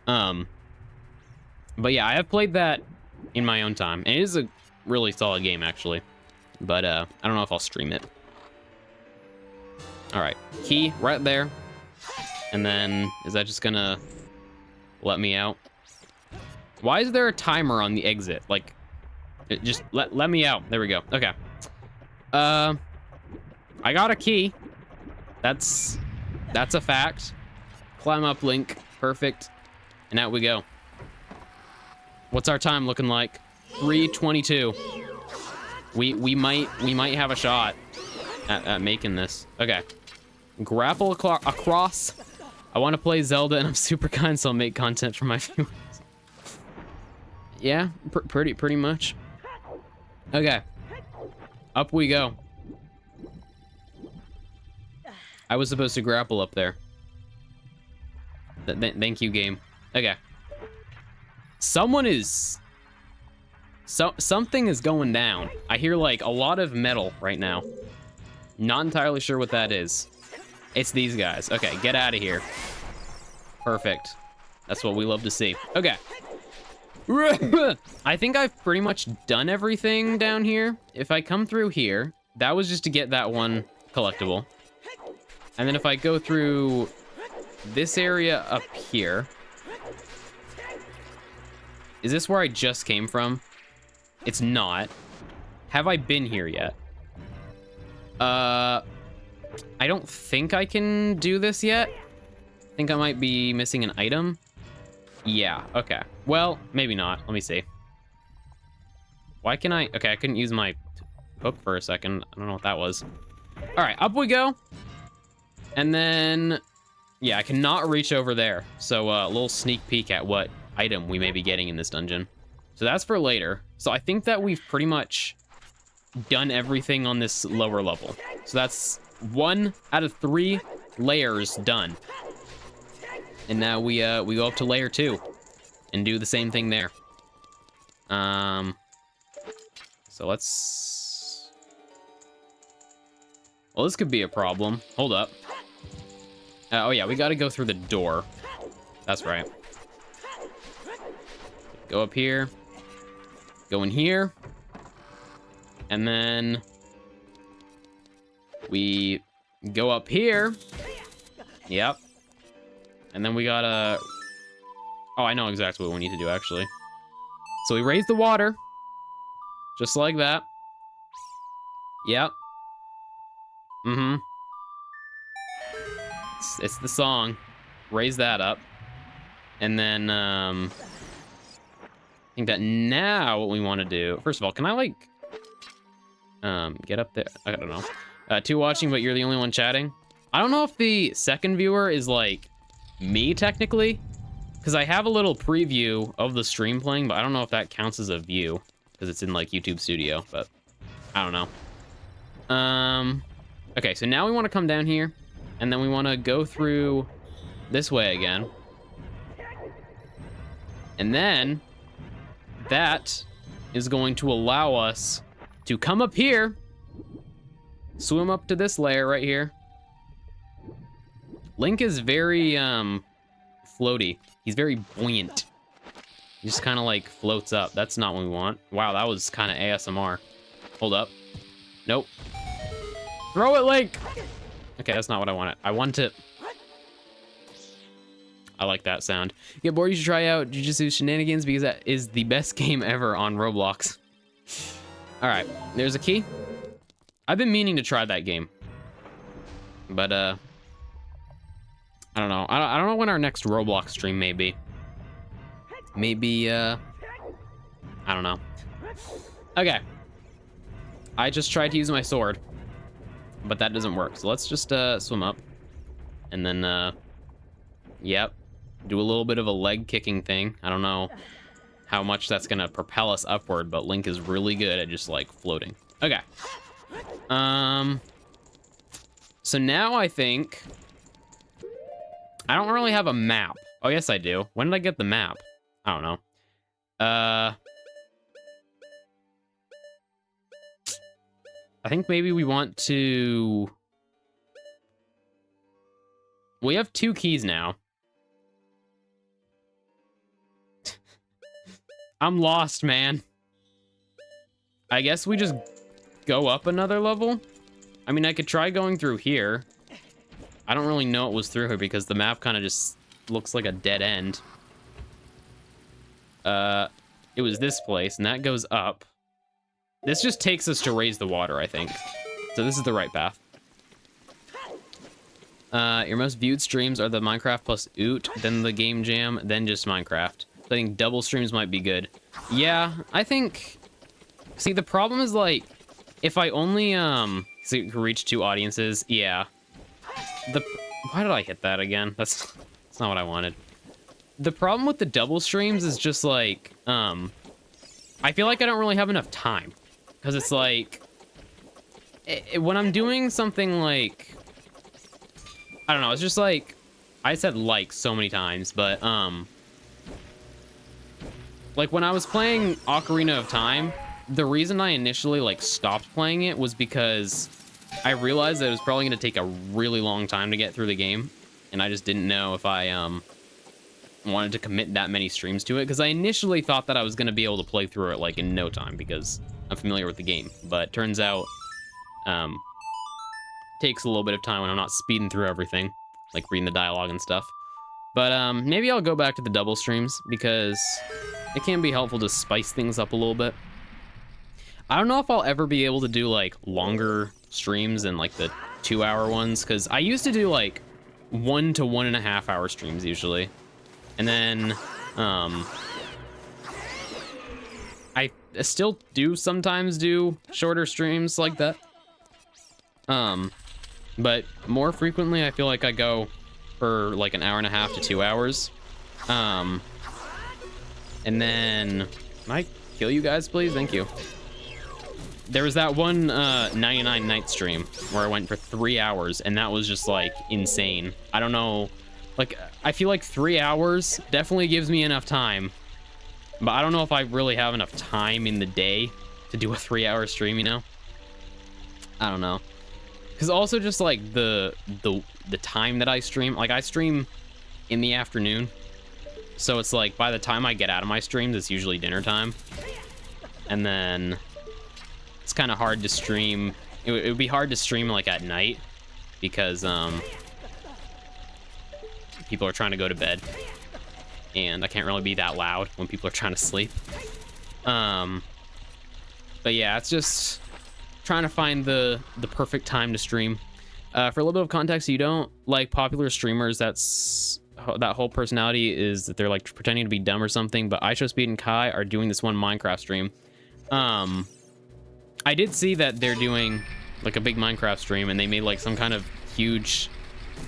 But yeah, I have played that in my own time, and it is a really solid game actually. But I don't know if I'll stream it. All right, key right there. And then, is that just gonna let me out? Why is there a timer on the exit? Like, Just let me out. There we go. Okay. I got a key. That's a fact. Climb up, Link. Perfect. And out we go. What's our time looking like? 3:22. We might have a shot at making this. Okay. Grapple across. I want to play Zelda and I'm super kind, so I'll make content for my viewers. Yeah, pretty much. Okay. Up we go. I was supposed to grapple up there. Thank you, game. Okay. Something is going down. I hear like a lot of metal right now. Not entirely sure what that is. It's these guys. Okay, get out of here. Perfect. That's what we love to see. Okay. I think I've pretty much done everything down here. If I come through here, that was just to get that one collectible. And then if I go through this area up here, is this where I just came from? It's not. Have I been here yet? I don't think I can do this yet. I think I might be missing an item. Yeah, okay. Well, maybe not. Let me see. Why can I? Okay, I couldn't use my hook for a second. I don't know what that was. All right, up we go. And then, yeah, I cannot reach over there. So a little sneak peek at what item we may be getting in this dungeon. So that's for later. So I think that we've pretty much done everything on this lower level. So that's 1 out of 3 layers done. And now we go up to layer 2 and do the same thing there. So let's... Well, this could be a problem. Hold up. Oh yeah, we gotta go through the door. That's right. Go up here. Go in here. And then we go up here. Yep. And then we gotta... Oh, I know exactly what we need to do, actually. So we raise the water. Just like that. Yep. Mm-hmm. It's the song. Raise that up. And then, I think that now what we want to do... First of all, can I, like... get up there? I don't know. 2 watching, but you're the only one chatting. I don't know if the second viewer is, like, me, technically. Because I have a little preview of the stream playing, but I don't know if that counts as a view. Because it's in, like, YouTube Studio, but... I don't know. Okay, so now we want to come down here. And then we want to go through this way again. And then... that is going to allow us to come up here. Swim up to this layer right here. Link is very, floaty. He's very buoyant. He just kind of, like, floats up. That's not what we want. Wow, that was kind of ASMR. Hold up. Nope. Throw it, Link! Okay, that's not what I wanted. I want it... I like that sound. Get bored, you should try out Jujutsu Shenanigans because that is the best game ever on Roblox. Alright, there's a key. I've been meaning to try that game. But, I don't know. I don't know when our next Roblox stream may be. Maybe, I don't know. Okay. I just tried to use my sword. But that doesn't work. So let's just, swim up. And then, yep. Do a little bit of a leg kicking thing. I don't know how much that's gonna propel us upward, but Link is really good at just, like, floating. Okay. So now I think... I don't really have a map. Oh, yes, I do. When did I get the map? I don't know. I think maybe we want to... We have 2 keys now. I'm lost, man. I guess we just go up another level? I mean, I could try going through here. I don't really know what was through here because the map kind of just looks like a dead end. It was this place, and that goes up. This just takes us to raise the water, I think. So this is the right path. Your most viewed streams are the Minecraft plus Oot, then the Game Jam, then just Minecraft. So I think double streams might be good. Yeah, I think... See, the problem is, like, if I only, so you can reach 2 audiences, yeah. Why did I hit that again? That's not what I wanted. The problem with the double streams is just, like, I feel like I don't really have enough time. Because it's, like, when I'm doing something, like, I don't know, it's just, like, I said like so many times, but, like, when I was playing Ocarina of Time, the reason I initially, like, stopped playing it was because I realized that it was probably going to take a really long time to get through the game, and I just didn't know if I, wanted to commit that many streams to it, because I initially thought that I was going to be able to play through it, like, in no time, because I'm familiar with the game, but turns out, takes a little bit of time when I'm not speeding through everything, like reading the dialogue and stuff. But, maybe I'll go back to the double streams, because it can be helpful to spice things up a little bit. I don't know if I'll ever be able to do, like, longer streams than, like, the 2-hour ones, because I used to do, like, 1 to 1.5 hour streams, usually. And then, I still do sometimes do shorter streams like that. But more frequently, I feel like I go for, like, 1.5 to 2 hours. And then, can I kill you guys, please? Thank you. There was that one 99 night stream where I went for 3 hours, and that was just, like, insane. I don't know, like, I feel like 3 hours definitely gives me enough time, but I don't know if I really have enough time in the day to do a 3-hour stream, you know? I don't know. Because also just, like, the time that I stream, like, I stream in the afternoon, so it's like by the time I get out of my streams, it's usually dinner time, and then it's kind of hard to stream. It would be hard to stream, like, at night, because people are trying to go to bed, and I can't really be that loud when people are trying to sleep. But yeah, it's just trying to find the perfect time to stream. For a little bit of context, you don't like popular streamers. That whole personality is that they're, like, pretending to be dumb or something. But iShowSpeed and Kai are doing this one Minecraft stream. I did see that they're doing, like, a big Minecraft stream, and they made, like, some kind of huge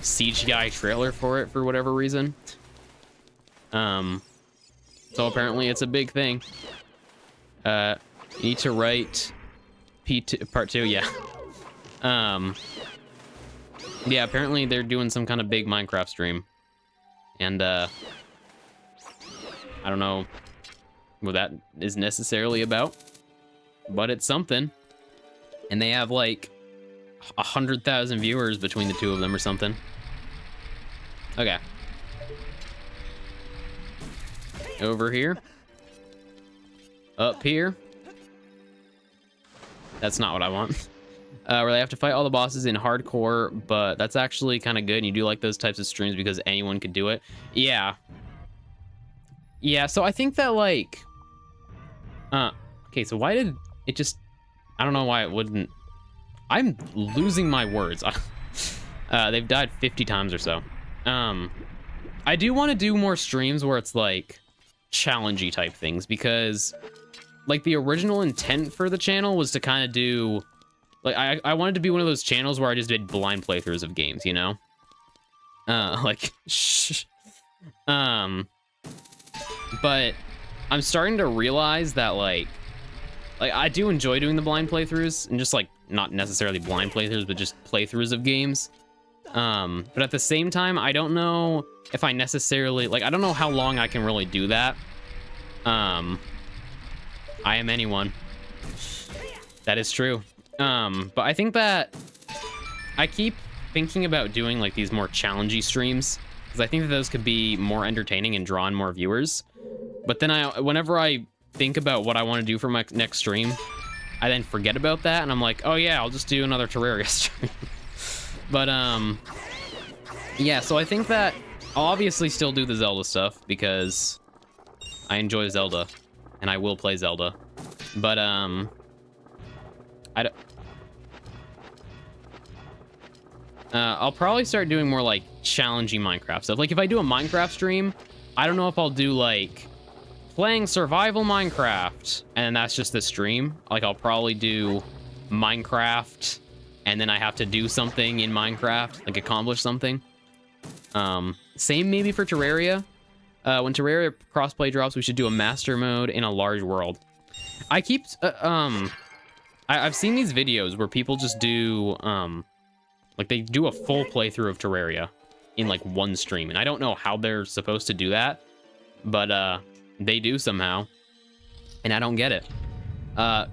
CGI trailer for it for whatever reason. So apparently it's a big thing. You need to write P2 part 2, yeah. Yeah, apparently they're doing some kind of big Minecraft stream, and I don't know what that is necessarily about, but it's something. And they have, like, 100,000 viewers between the two of them or something. Okay. Over here. Up here. That's not what I want. Where they have to fight all the bosses in hardcore, but that's actually kind of good, and you do like those types of streams because anyone could do it. Yeah. Yeah, so I think that, like... okay, so why did it just... I don't know why it wouldn't... I'm losing my words. They've died 50 times or so. I do want to do more streams where it's, like, challengey type things, because, like, the original intent for the channel was to kind of do... Like, I wanted to be one of those channels where I just did blind playthroughs of games, you know? Like, shh. But I'm starting to realize that, like, I do enjoy doing the blind playthroughs, and just, like, not necessarily blind playthroughs, but just playthroughs of games. But at the same time, I don't know if I necessarily, like, I don't know how long I can really do that. I am anyone. That is true. But I think that I keep thinking about doing, like, these more challengey streams, because I think that those could be more entertaining and draw in more viewers. But then whenever I think about what I want to do for my next stream, I then forget about that, and I'm like, oh yeah, I'll just do another Terraria stream. But, yeah, so I think that I'll obviously still do the Zelda stuff, because I enjoy Zelda, and I will play Zelda. But, I'll probably start doing more like challenging Minecraft stuff. Like if I do a Minecraft stream, I don't know if I'll do like playing survival Minecraft and that's just the stream. Like I'll probably do Minecraft and then I have to do something in Minecraft, like accomplish something. Same maybe for Terraria. When Terraria crossplay drops, we should do a master mode in a large world. I've seen these videos where people just do like they do a full playthrough of Terraria in like one stream, and I don't know how they're supposed to do that, but they do somehow, and I don't get it.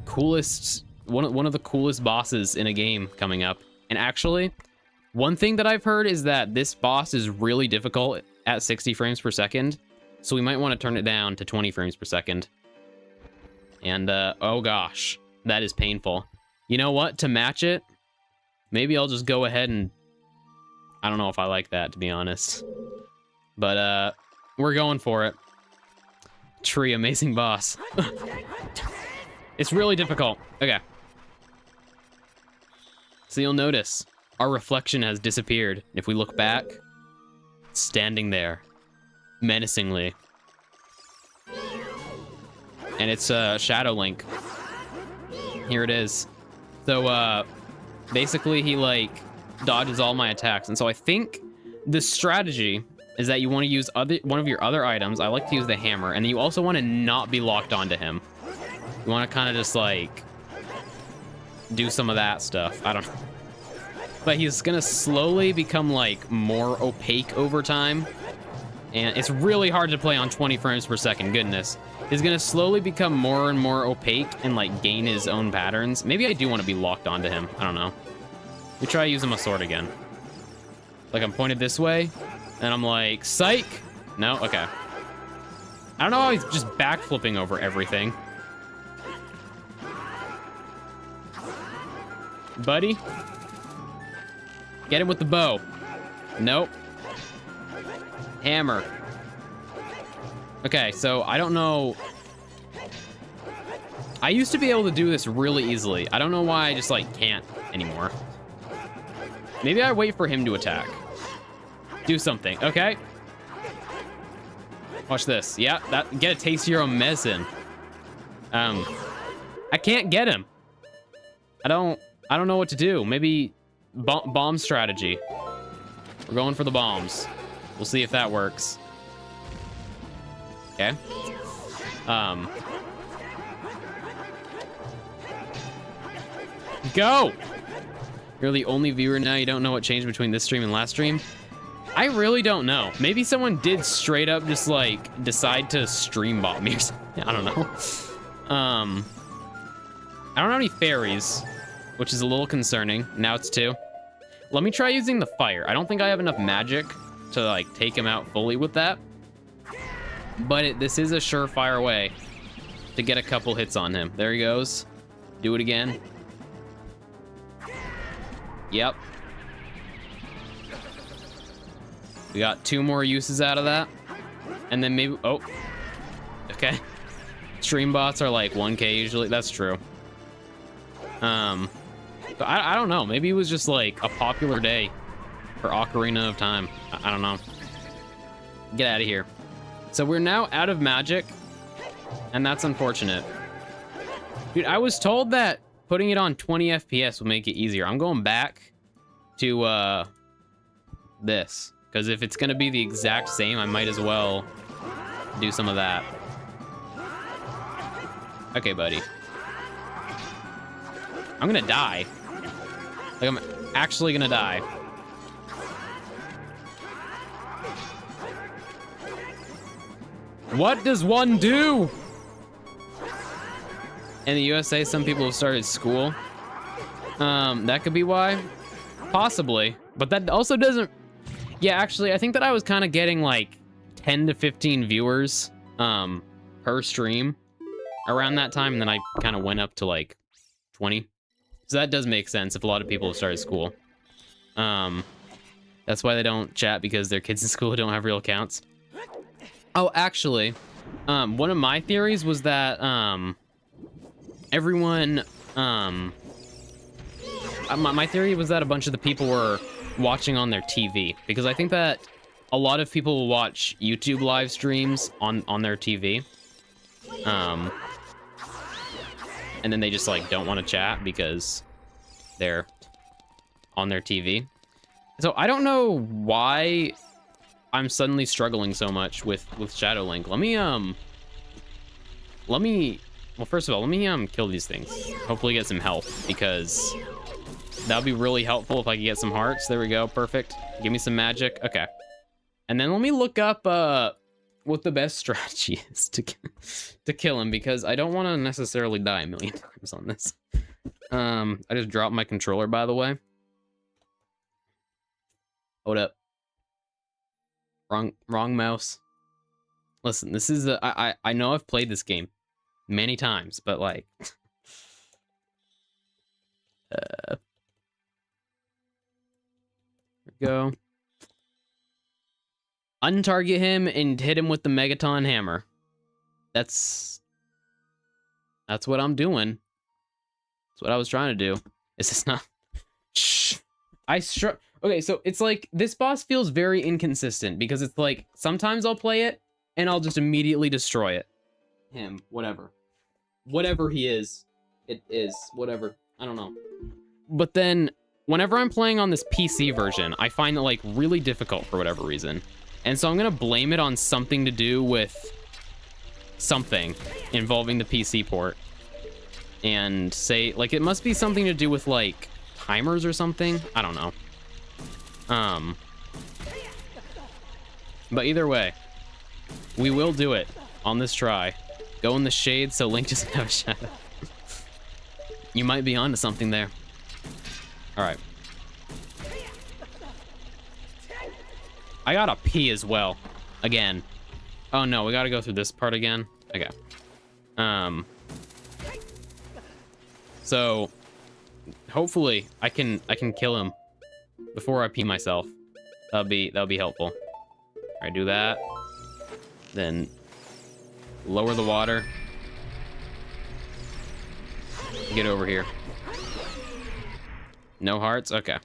Coolest one of the coolest bosses in a game coming up. And actually, one thing that I've heard is that this boss is really difficult at 60 frames per second, so we might want to turn it down to 20 frames per second. And oh gosh, that is painful. You know what? To match it, maybe I'll just go ahead and... I don't know if I like that, to be honest. But we're going for it. Tree, amazing boss. It's really difficult. Okay. So you'll notice our reflection has disappeared. If we look back, it's standing there, menacingly. And it's Shadow Link. Here it is. So basically he like dodges all my attacks, and so I think the strategy is that you want to use one of your other items. I like to use the hammer, and then you also want to not be locked onto him. You want to kind of just like do some of that stuff. I don't know. But he's gonna slowly become like more opaque over time, and it's really hard to play on 20 frames per second. Goodness. He's gonna slowly become more and more opaque and like gain his own patterns. Maybe I do want to be locked onto him. I don't know. We try using my sword again. Like I'm pointed this way, and I'm like, psych. No, okay. I don't know how he's just backflipping over everything. Buddy, get him with the bow. Nope. Hammer. Okay, so I don't know. I used to be able to do this really easily. I don't know why I just like can't anymore. Maybe I wait for him to attack. Do something. Okay. Watch this. Yeah, that get a taste of your own medicine. I can't get him. I don't know what to do. Maybe bomb strategy. We're going for the bombs. We'll see if that works. Okay. Go! You're the only viewer now. You don't know what changed between this stream and last stream? I really don't know. Maybe someone did straight up just like decide to stream bot me or something. I don't know. I don't have any fairies, which is a little concerning. Now it's 2. Let me try using the fire. I don't think I have enough magic to like take him out fully with that. But this is a surefire way to get a couple hits on him. There he goes. Do it again. Yep. We got 2 more uses out of that. And then maybe... Oh. Okay. Stream bots are like 1K usually. That's true. But I don't know. Maybe it was just like a popular day for Ocarina of Time. I don't know. Get out of here. So we're now out of magic, and that's unfortunate. Dude, I was told that putting it on 20 FPS will make it easier. I'm going back to this, because if it's gonna be the exact same, I might as well do some of that. Okay, buddy. I'm gonna die. Like, I'm actually gonna die. What does one do? In the USA, some people have started school. That could be why. Possibly. But that also doesn't... Yeah, actually, I think that I was kind of getting like 10 to 15 viewers per stream around that time, and then I kind of went up to like 20. So that does make sense if a lot of people have started school. That's why they don't chat, because their kids in school don't have real accounts. Oh, actually, one of my theories was that everyone my theory was that a bunch of the people were watching on their TV, because I think that a lot of people will watch YouTube live streams on their TV. And then they just like don't want to chat because they're on their TV. So I don't know why I'm suddenly struggling so much with Shadow Link. Let me well, first of all, let me kill these things. Hopefully get some health, because that would be really helpful if I could get some hearts. There we go, perfect. Give me some magic. Okay. And then let me look up what the best strategy is to kill him, because I don't want to necessarily die a million times on this. I just dropped my controller, by the way. Hold up. Wrong mouse. Listen, this is I know I've played this game many times, but like there we go. Untarget him and hit him with the Megaton hammer. That's what I'm doing. That's what I was trying to do. Is this not? Shh. Okay, so it's like this boss feels very inconsistent, because it's like sometimes I'll play it and I'll just immediately destroy it. Him, whatever he is, it is whatever. I don't know. But then whenever I'm playing on this PC version, I find it like really difficult for whatever reason. And so I'm gonna blame it on something to do with something involving the PC port. And say, like, it must be something to do with, like, timers or something? I don't know. But either way, we will do it on this try. Go in the shade so Link doesn't have a shadow. You might be onto something there. Alright. I gotta pee as well. Again. Oh no, we gotta go through this part again. Okay. So hopefully I can kill him before I pee myself. That'll be helpful. Alright, do that. Then lower the water. Get over here. No hearts? Okay.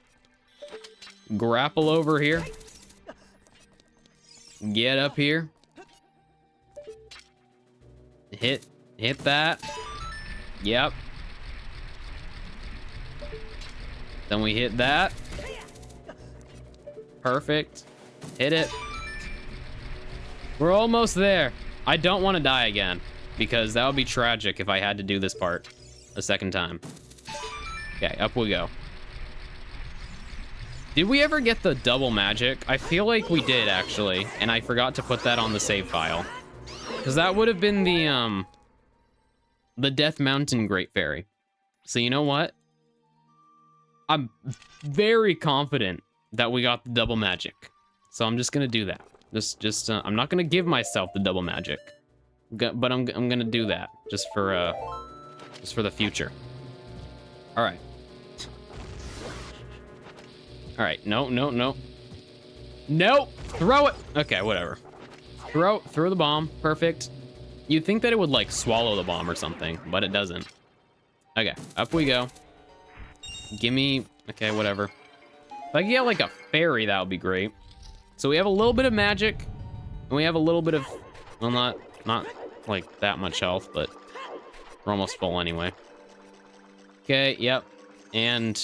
Grapple over here. Get up here. Hit that. Yep. Then we hit that. Perfect. Hit it. We're almost there. I don't want to die again, because that would be tragic if I had to do this part a second time. Okay, up we go. Did we ever get the double magic? I feel like we did, actually, and I forgot to put that on the save file. Because that would have been the Death Mountain Great Fairy. So you know what? I'm very confident that we got the double magic. So I'm just gonna do that. I'm not gonna give myself the double magic, but I'm gonna do that just for the future. All right. All right. No. No. Throw it. Okay, whatever. Throw the bomb. Perfect. You'd think that it would like swallow the bomb or something, but it doesn't. Okay, up we go. Gimme. Okay, whatever. If I could get like a fairy, that would be great. So we have a little bit of magic, and we have a little bit of, well, not like that much health, but we're almost full anyway. Okay, yep. And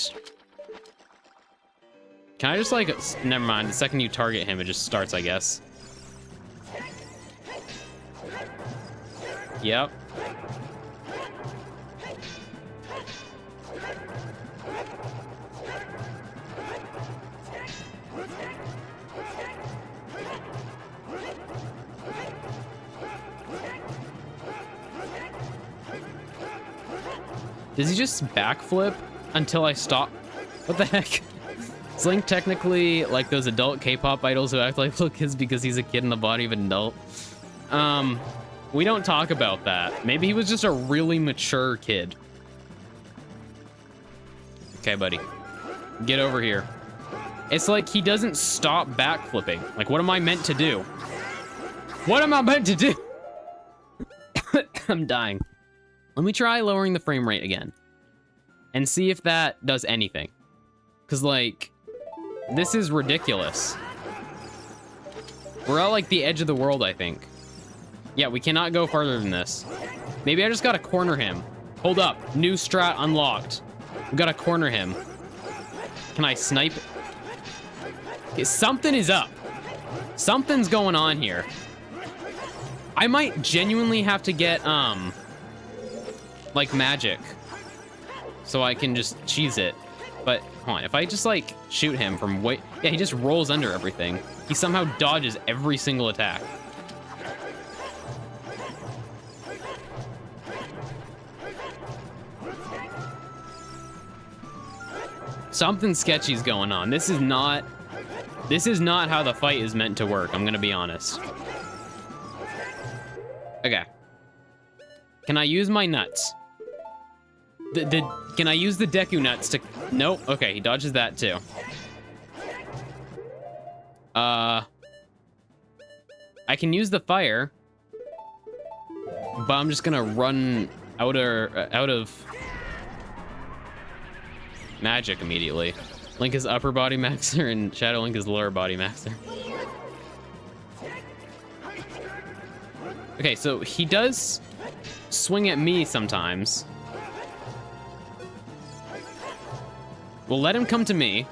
can I just like, never mind, the second you target him, it just starts, I guess. Yep. Does he just backflip until I stop? What the heck? Is Link technically like those adult K-pop idols who act like little kids because he's a kid in the body of an adult? We don't talk about that. Maybe he was just a really mature kid. Okay, buddy. Get over here. It's like he doesn't stop backflipping. Like, what am I meant to do? What am I meant to do? I'm dying. Let me try lowering the frame rate again. and see if that does anything. Because, like, this is ridiculous. We're at, like, the edge of the world, I think. Yeah, we cannot go farther than this. Maybe I just gotta corner him. Hold up. New strat unlocked. We gotta corner him. Can I snipe? Okay, something is up. Something's going on here. I might genuinely have to get, like, magic. So I can just cheese it. But, hold on. If I just, like, shoot him from way... Yeah, he just rolls under everything. He somehow dodges every single attack. Something sketchy's going on. This is not how the fight is meant to work. I'm gonna be honest. Okay. Can I use my nuts? Can I use the Deku nuts to... Nope. Okay, he dodges that too. I can use the fire, but I'm just gonna run out of magic immediately. Link is upper body maxer and Shadow Link is lower body maxer. Okay, so he does swing at me sometimes. We'll let him come to me.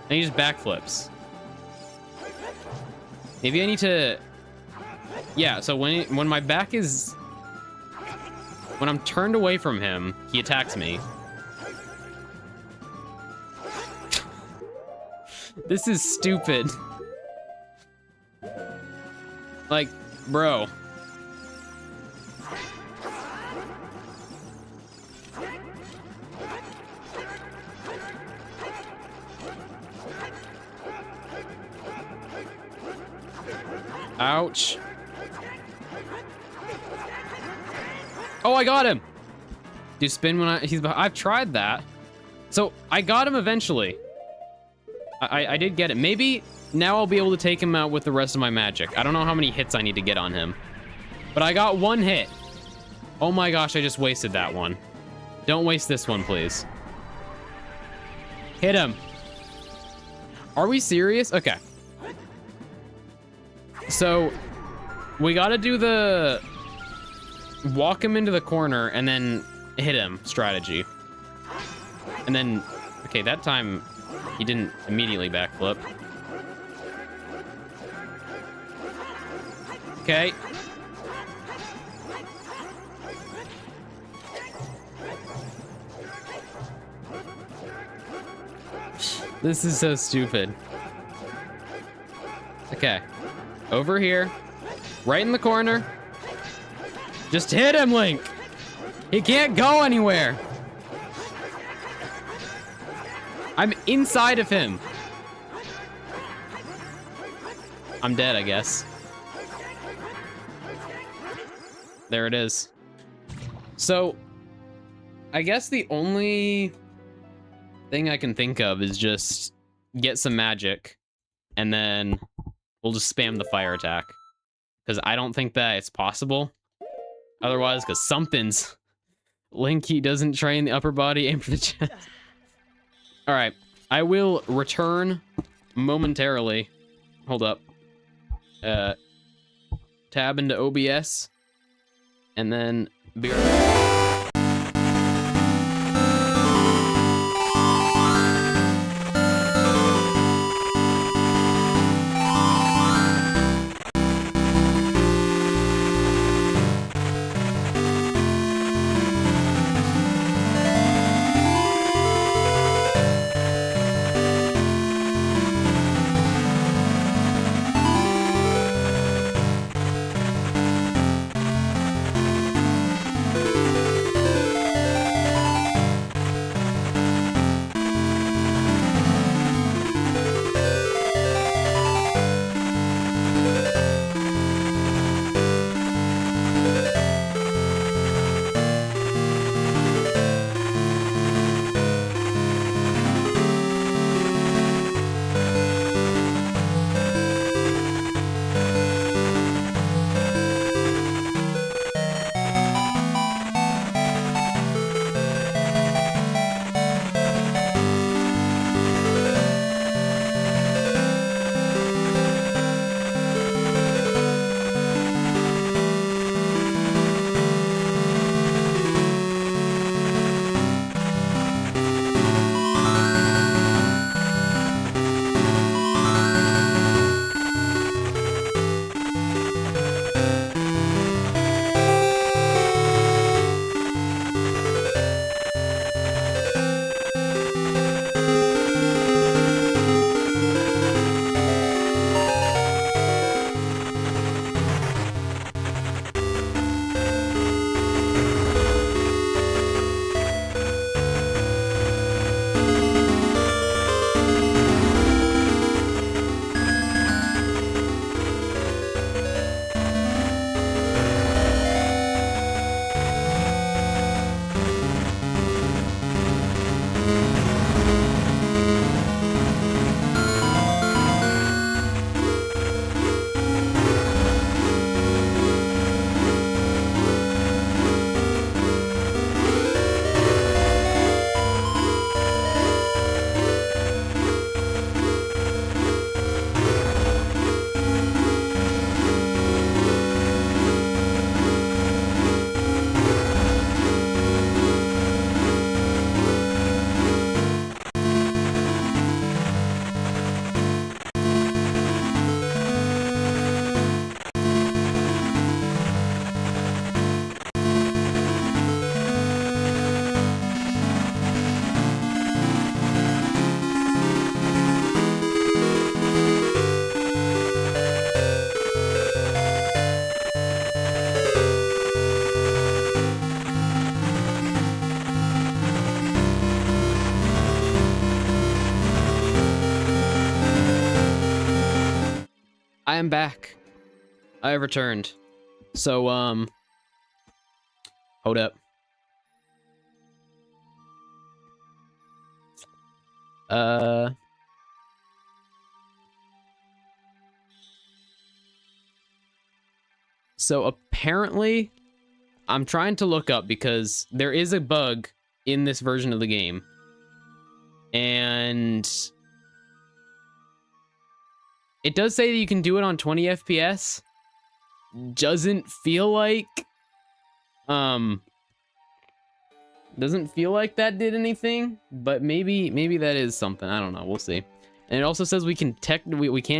And he just backflips. Maybe I need to... Yeah, so when my back is... When I'm turned away from him, he attacks me. This is stupid. Like, bro. Ouch. Oh, I got him. Do spin when he's behind. I've tried that. So I got him eventually. I did get it. Maybe now I'll be able to take him out with the rest of my magic. I don't know how many hits I need to get on him. But I got one hit. Oh my gosh, I just wasted that one. Don't waste this one, please. Hit him. Are we serious? Okay. So, we gotta do the... Walk him into the corner and then hit him strategy. And then... Okay, that time... He didn't immediately backflip. Okay. This is so stupid. Okay. Over here. Right in the corner. Just hit him, Link! He can't go anywhere! I'm inside of him. I'm dead, I guess. There it is. So, I guess the only thing I can think of is just get some magic, and then we'll just spam the fire attack. Because I don't think that it's possible. Otherwise, because something's... Link, he doesn't train the upper body, aim for the chest. Alright, I will return momentarily. Hold up. Tab into OBS. And then be right back. I am back. I have returned. So, hold up. So apparently, I'm trying to look up because there is a bug in this version of the game. And it does say that you can do it on 20 FPS. Doesn't feel like that did anything, but maybe that is something. I don't know. We'll see. And it also says we can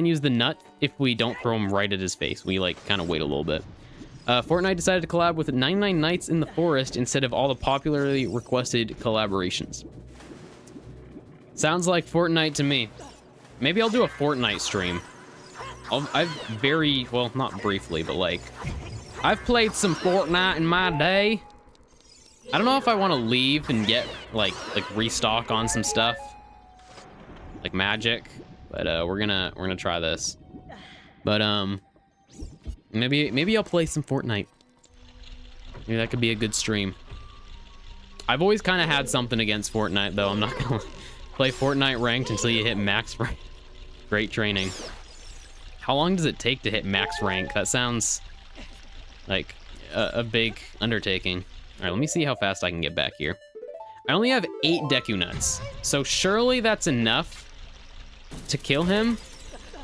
use the nut if we don't throw him right at his face. We like kind of wait a little bit. Fortnite decided to collab with 99 Nights in the Forest instead of all the popularly requested collaborations. Sounds like Fortnite to me. Maybe I'll do a Fortnite stream. I've very, well, not briefly, but like, I've played some Fortnite in my day. I don't know if I want to leave and get like restock on some stuff, like magic, but we're gonna try this. But maybe I'll play some Fortnite. Maybe that could be a good stream. I've always kind of had something against Fortnite, though. I'm not gonna play Fortnite ranked until you hit max rank. Great training. How long does it take to hit max rank? That sounds like a big undertaking. All right, let me see how fast I can get back here. I only have 8 Deku Nuts, so surely that's enough to kill him.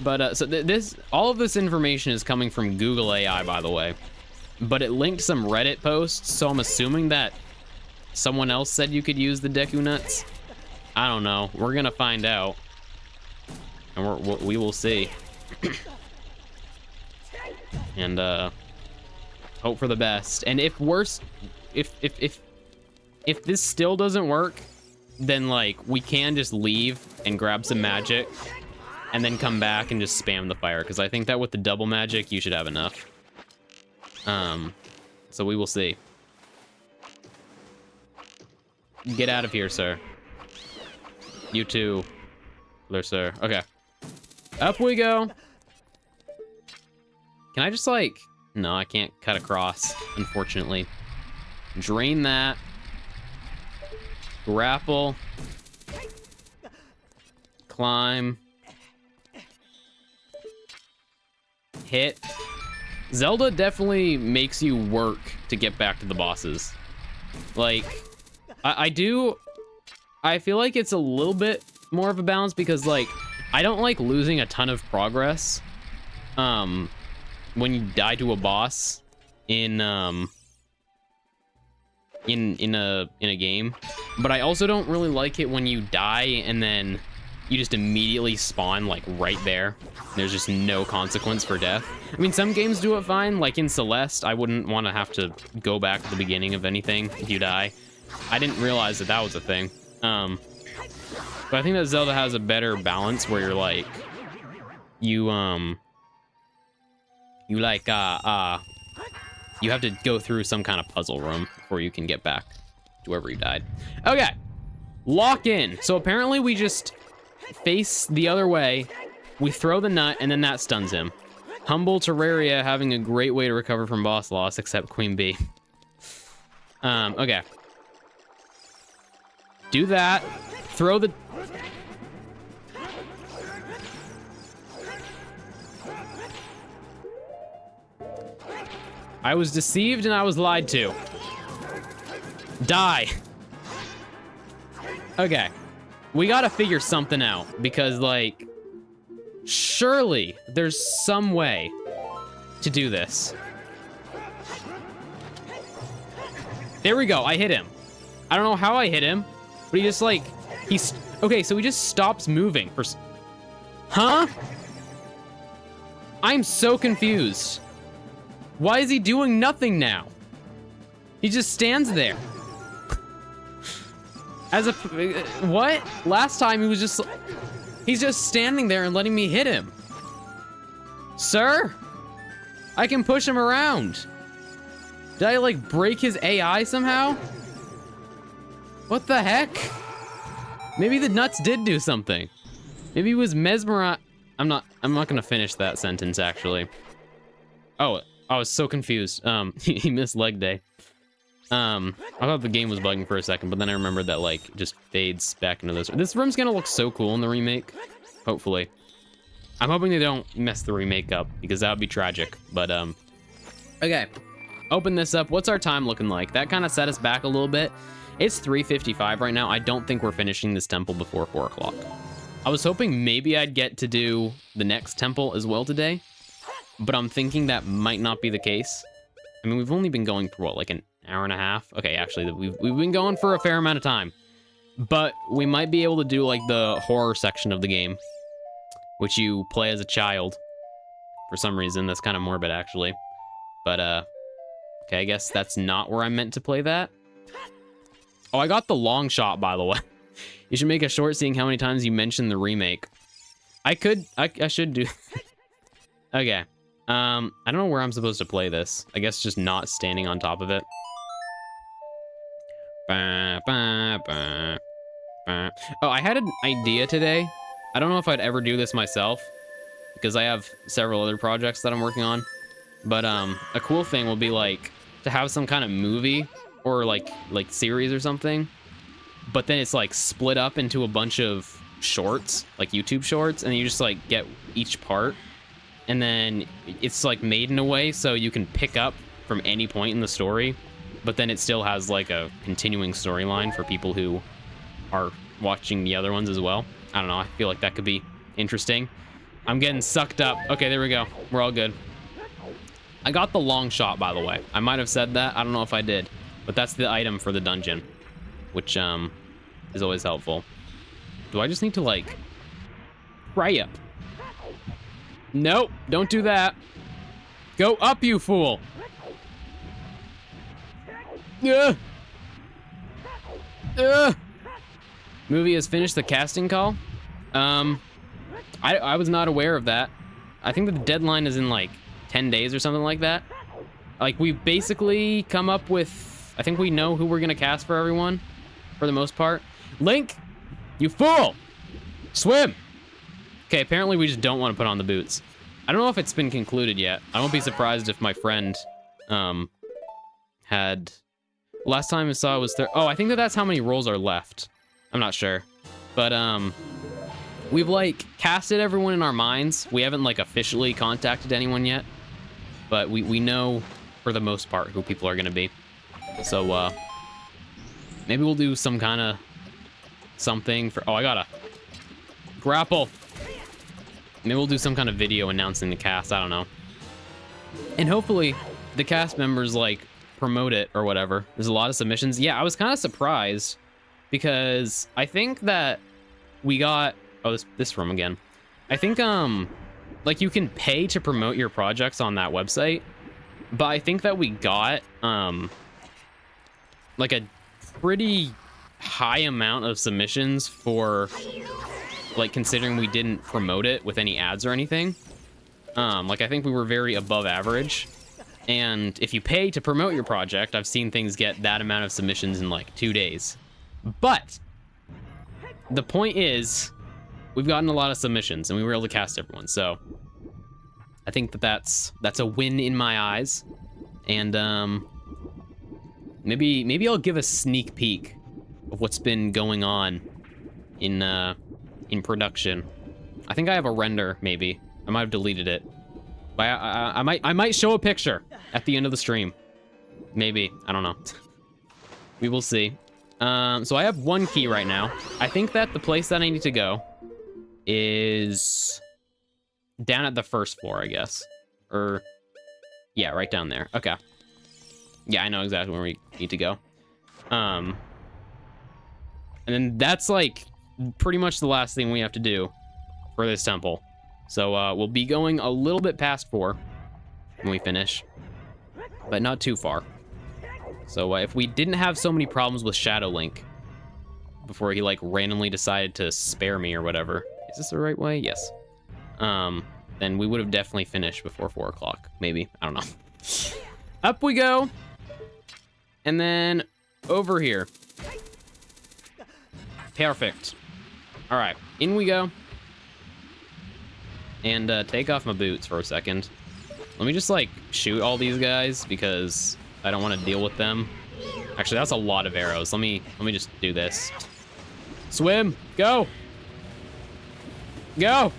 But so all of this information is coming from Google AI, by the way. But it linked some Reddit posts, so I'm assuming that someone else said you could use the Deku Nuts. I don't know. We're gonna find out, and we will see. And hope for the best. And if worse, if this still doesn't work, then like we can just leave and grab some magic and then come back and just spam the fire, because I think that with the double magic you should have enough. So we will see. Get out of here, sir. You too, sir. Okay, up we go. Can I just like, no, I can't cut across, unfortunately. Drain that. Grapple. Climb. Hit. Zelda definitely makes you work to get back to the bosses. Like, I feel like it's a little bit more of a balance, because like, I don't like losing a ton of progress when you die to a boss in a game, but I also don't really like it when you die and then you just immediately spawn like right there. There's just no consequence for death. I mean, some games do it fine, like in Celeste. I wouldn't want to have to go back to the beginning of anything if you die. I didn't realize that was a thing. But I think that Zelda has a better balance where you're like, you have to go through some kind of puzzle room before you can get back to wherever you died. Okay, lock in. So apparently we just face the other way, we throw the nut, and then that stuns him. Humble Terraria having a great way to recover from boss loss, except Queen Bee. Okay. Do that. Throw the... I was deceived and I was lied to. Die. Okay. We gotta figure something out, because like, surely there's some way to do this. There we go. I hit him. I don't know how I hit him, but he just like, okay, so he just stops moving for... Huh? I'm so confused. Why is he doing nothing now? He just stands there. As a... What? Last time he was just... He's just standing there and letting me hit him. Sir? I can push him around. Did I like break his AI somehow? What the heck? Maybe the nuts did do something. Maybe he was mesmerized. I'm not gonna finish that sentence, actually. Oh, I was so confused. He missed leg day. I thought the game was bugging for a second, but then I remembered that, like, it just fades back into this. This room's gonna look so cool in the remake. Hopefully. I'm hoping they don't mess the remake up, because that would be tragic. But, okay. Open this up. What's our time looking like? That kind of set us back a little bit. It's 3:55 right now. I don't think we're finishing this temple before 4 o'clock. I was hoping maybe I'd get to do the next temple as well today, but I'm thinking that might not be the case. I mean, we've only been going for, what, like an hour and a half? Okay, actually, we've been going for a fair amount of time. But we might be able to do, like, the horror section of the game, which you play as a child. For some reason, that's kind of morbid, actually. But, okay, I guess that's not where I meant to play that. Oh, I got the long shot, by the way. You should make a short seeing how many times you mentioned the remake. I should do... Okay. I don't know where I'm supposed to play this. I guess just not standing on top of it. Bah, bah, bah, bah. Oh, I had an idea today. I don't know if I'd ever do this myself, because I have several other projects that I'm working on. But a cool thing will be, like, to have some kind of movie or like series or something, but then it's like split up into a bunch of shorts, like YouTube shorts, and you just like get each part, and then it's like made in a way so you can pick up from any point in the story, but then it still has like a continuing storyline for people who are watching the other ones as well. I don't know, I feel like that could be interesting. I'm getting sucked up. Okay, there we go. We're all good. I got the long shot, by the way. I might have said that. I don't know if I did. But that's the item for the dungeon, which is always helpful. Do I just need to, like, pry up? Nope, don't do that. Go up, you fool. Movie has finished the casting call. I was not aware of that. I think the deadline is in, like, 10 days or something like that. Like, we basically come up with... I think we know who we're gonna cast for everyone, for the most part. Link, you fool! Swim! Okay, apparently we just don't want to put on the boots. I don't know if it's been concluded yet. I won't be surprised if my friend had... Last time I saw it was... Oh, I think that's how many rolls are left. I'm not sure. But, we've, like, casted everyone in our minds. We haven't, like, officially contacted anyone yet. But we know, for the most part, who people are gonna be. So, maybe we'll do some kind of something for... Oh, I gotta grapple. Maybe we'll do some kind of video announcing the cast. I don't know. And hopefully the cast members, like, promote it or whatever. There's a lot of submissions. Yeah, I was kind of surprised because I think that we got... Oh, this room again. I think, like, you can pay to promote your projects on that website, but I think that we got, like a pretty high amount of submissions for, like, considering we didn't promote it with any ads or anything. Like, I think we were very above average. And if you pay to promote your project, I've seen things get that amount of submissions in, like, 2 days. But the point is, we've gotten a lot of submissions, and we were able to cast everyone. So I think that's a win in my eyes. And maybe I'll give a sneak peek of what's been going on in production. I think I have a render, maybe. I might have deleted it. But I might show a picture at the end of the stream. Maybe. I don't know. We will see. So I have 1 key right now. I think that the place that I need to go is down at the first floor, I guess. Or, yeah, right down there. Okay. Yeah, I know exactly where we need to go. And then that's, like, pretty much the last thing we have to do for this temple. So, we'll be going a little bit past 4 when we finish, but not too far. So, if we didn't have so many problems with Shadow Link before he, like, randomly decided to spare me or whatever. Is this the right way? Yes. Then we would have definitely finished before 4 o'clock. Maybe. I don't know. Up we go. And then over here. Perfect. All right. In we go. and take off my boots for a second. Let me just like shoot all these guys because I don't want to deal with them. Actually, that's a lot of arrows. Let me just do this. Swim, go. Go.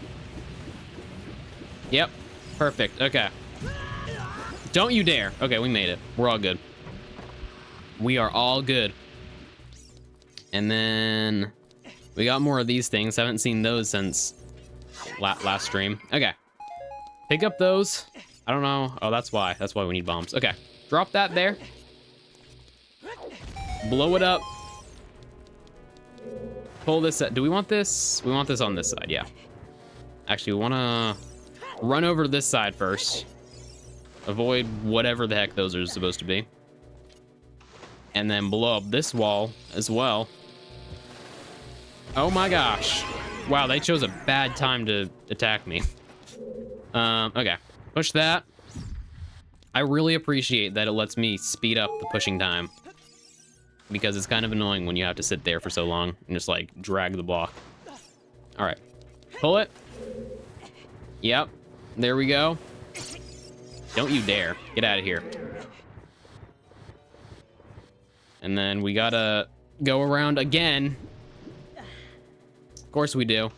Yep, perfect. Okay. Don't you dare. Okay, we made it. We're all good. We are all good. And then we got more of these things. Haven't seen those since last stream. Okay. Pick up those. I don't know. Oh, that's why. That's why we need bombs. Okay. Drop that there. Blow it up. Pull this. Do we want this? We want this on this side. Yeah. Actually, we want to run over to this side first. Avoid whatever the heck those are supposed to be. And then blow up this wall as well. Oh my gosh. Wow, they chose a bad time to attack me. Okay. Push that. I really appreciate that it lets me speed up the pushing time. Because it's kind of annoying when you have to sit there for so long and just like drag the block. All right. Pull it. Yep. There we go. Don't you dare. Get out of here. And then we gotta go around again. Of course we do.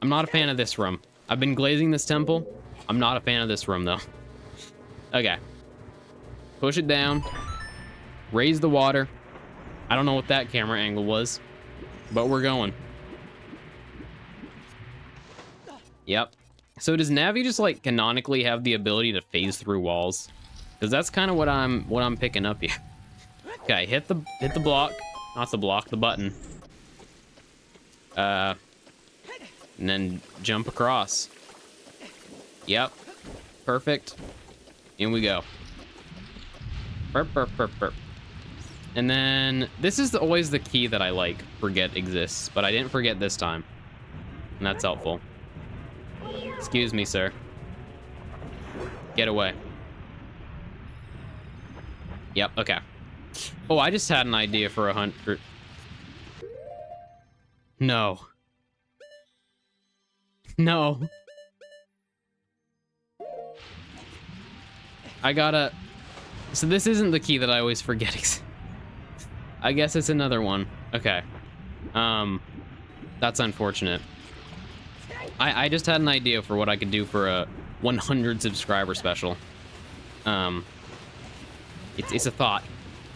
I'm not a fan of this room. I've been glazing this temple. I'm not a fan of this room though. Okay. Push it down. Raise the water. I don't know what that camera angle was, but we're going. Yep. So does Navi just like canonically have the ability to phase through walls? Because that's kind of what I'm picking up here. Okay, hit the block, not the block, the button. And then jump across. Yep. Perfect. In we go. Burp, burp, burp, burp. And then this is always the key that I like forget exists, but I didn't forget this time. And that's helpful. Excuse me, sir. Get away. Yep, okay. Oh, I just had an idea for a hunt for... No. No. I gotta... So this isn't the key that I always forget. I guess it's another one. Okay. That's unfortunate. I just had an idea for what I could do for a 100 subscriber special. It's a thought.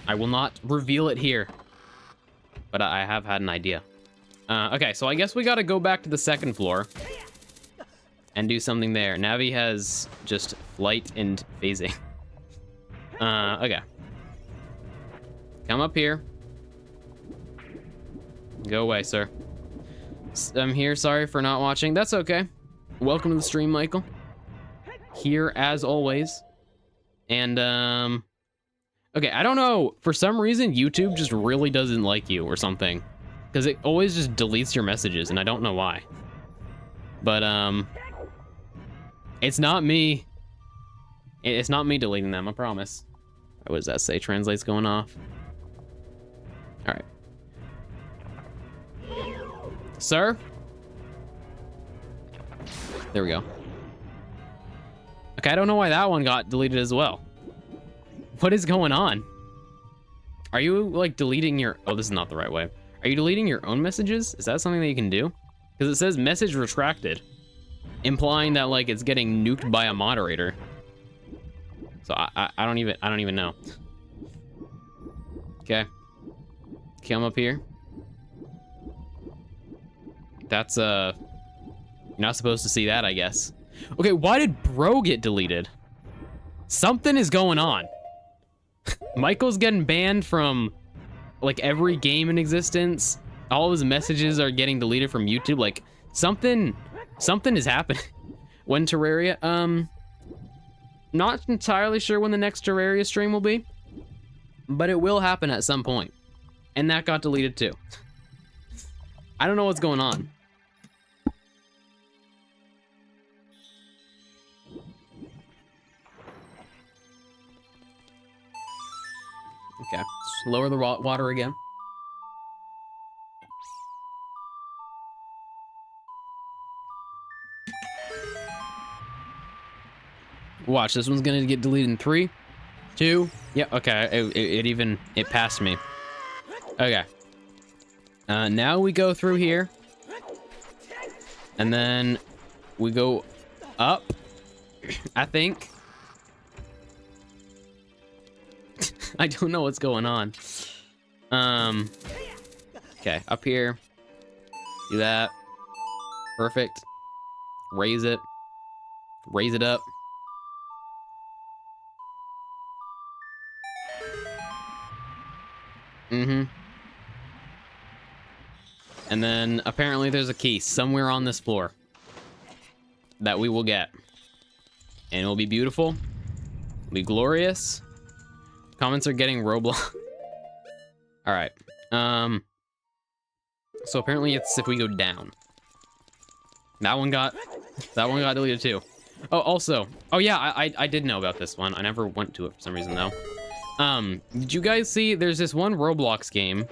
I will not reveal it here. But I have had an idea. Okay, so I guess we gotta go back to the second floor. And do something there. Navi has just flight and phasing. Okay. Come up here. Go away, sir. I'm here, sorry for not watching. That's okay. Welcome to the stream, Michael. Here as always. And, okay, I don't know. For some reason, YouTube just really doesn't like you or something. Because it always just deletes your messages, and I don't know why. But, it's not me. It's not me deleting them, I promise. What does that say? Translate's going off. All right. Sir? There we go. Okay, I don't know why that one got deleted as well. What is going on? Are you, like, deleting your... Oh, this is not the right way. Are you deleting your own messages? Is that something that you can do? Because it says message retracted. Implying that, like, it's getting nuked by a moderator. So I don't even know. Okay. Come up here. That's, you're not supposed to see that, I guess. Okay, why did Bro get deleted? Something is going on. Michael's getting banned from, like, every game in existence. All of his messages are getting deleted from YouTube. Like, something is happening. When Terraria, not entirely sure when the next Terraria stream will be, but it will happen at some point. And that got deleted too. I don't know what's going on. Okay, let's lower the water again. Watch, this one's gonna get deleted in 3, 2. Yeah, okay. It passed me. Okay. Now we go through here. And then we go up, I think. I don't know what's going on. Okay, up here. Do that. Perfect. Raise it. Raise it up. Mm-hmm. And then apparently there's a key somewhere on this floor that we will get. And it will be beautiful. It'll be glorious. Comments are getting Roblox. All right. So apparently it's if we go down. That one got deleted too. Oh, also. Oh yeah, I did know about this one. I never went to it for some reason though. Did you guys see there's this one Roblox game?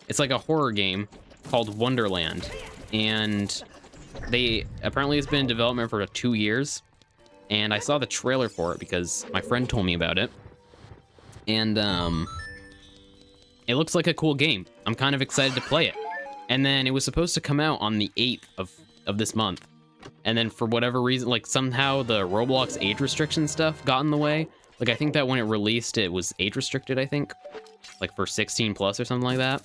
It's like a horror game called Wonderland. And apparently it's been in development for 2 years. And I saw the trailer for it because my friend told me about it. And it looks like a cool game. I'm kind of excited to play it. And then it was supposed to come out on the 8th of this month. And then for whatever reason, like somehow the Roblox age restriction stuff got in the way. Like I think that when it released, it was age restricted, I think. Like for 16 plus or something like that.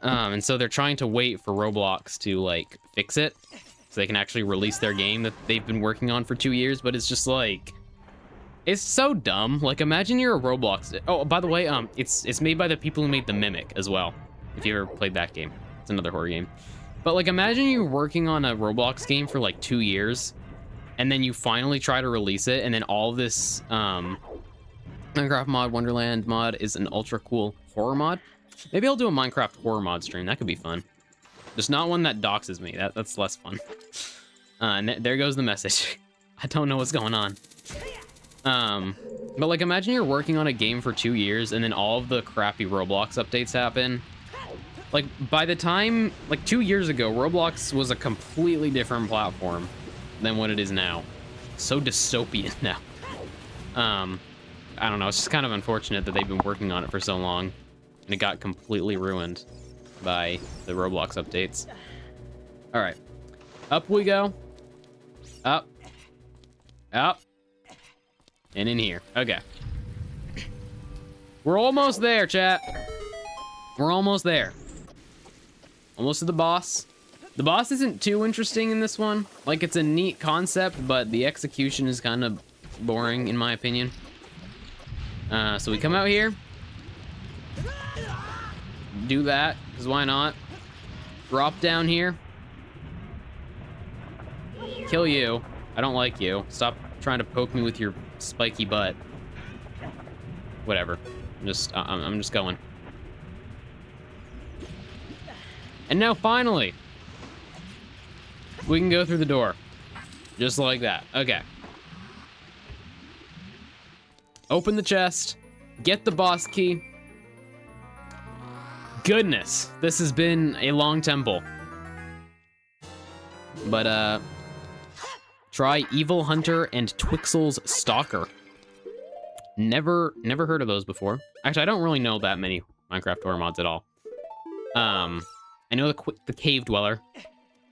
And so they're trying to wait for Roblox to like fix it. So they can actually release their game that they've been working on for 2 years. But it's just like, it's so dumb. Like imagine you're a Roblox. Oh, by the way, it's made by the people who made The Mimic as well. If you ever played that game, it's another horror game. But like imagine you're working on a Roblox game for like 2 years. And then you finally try to release it. And then all this Minecraft mod, Wonderland mod is an ultra cool horror mod. Maybe I'll do a Minecraft horror mod stream. That could be fun. Just not one that doxes me. That's less fun. And there goes the message. I don't know what's going on. But like imagine you're working on a game for 2 years and then all of the crappy Roblox updates happen. Like by the time, like 2 years ago, Roblox was a completely different platform than what it is now. So dystopian now. I don't know, it's just kind of unfortunate that they've been working on it for so long and it got completely ruined by the Roblox updates. All right, up we go. Up, up, and in here. Okay. We're almost there, chat. We're almost there. Almost to the boss. The boss isn't too interesting in this one. Like, it's a neat concept, but the execution is kind of boring, in my opinion. So we come out here. Do that, because why not? Drop down here. Kill you. I don't like you. Stop trying to poke me with your spiky butt. Whatever. I'm just going. And now finally, we can go through the door. Just like that. Okay. Open the chest. Get the boss key. Goodness, this has been a long temple. But, try Evil Hunter and Twixel's Stalker. Never heard of those before. Actually, I don't really know that many Minecraft horror mods at all. I know the Cave Dweller,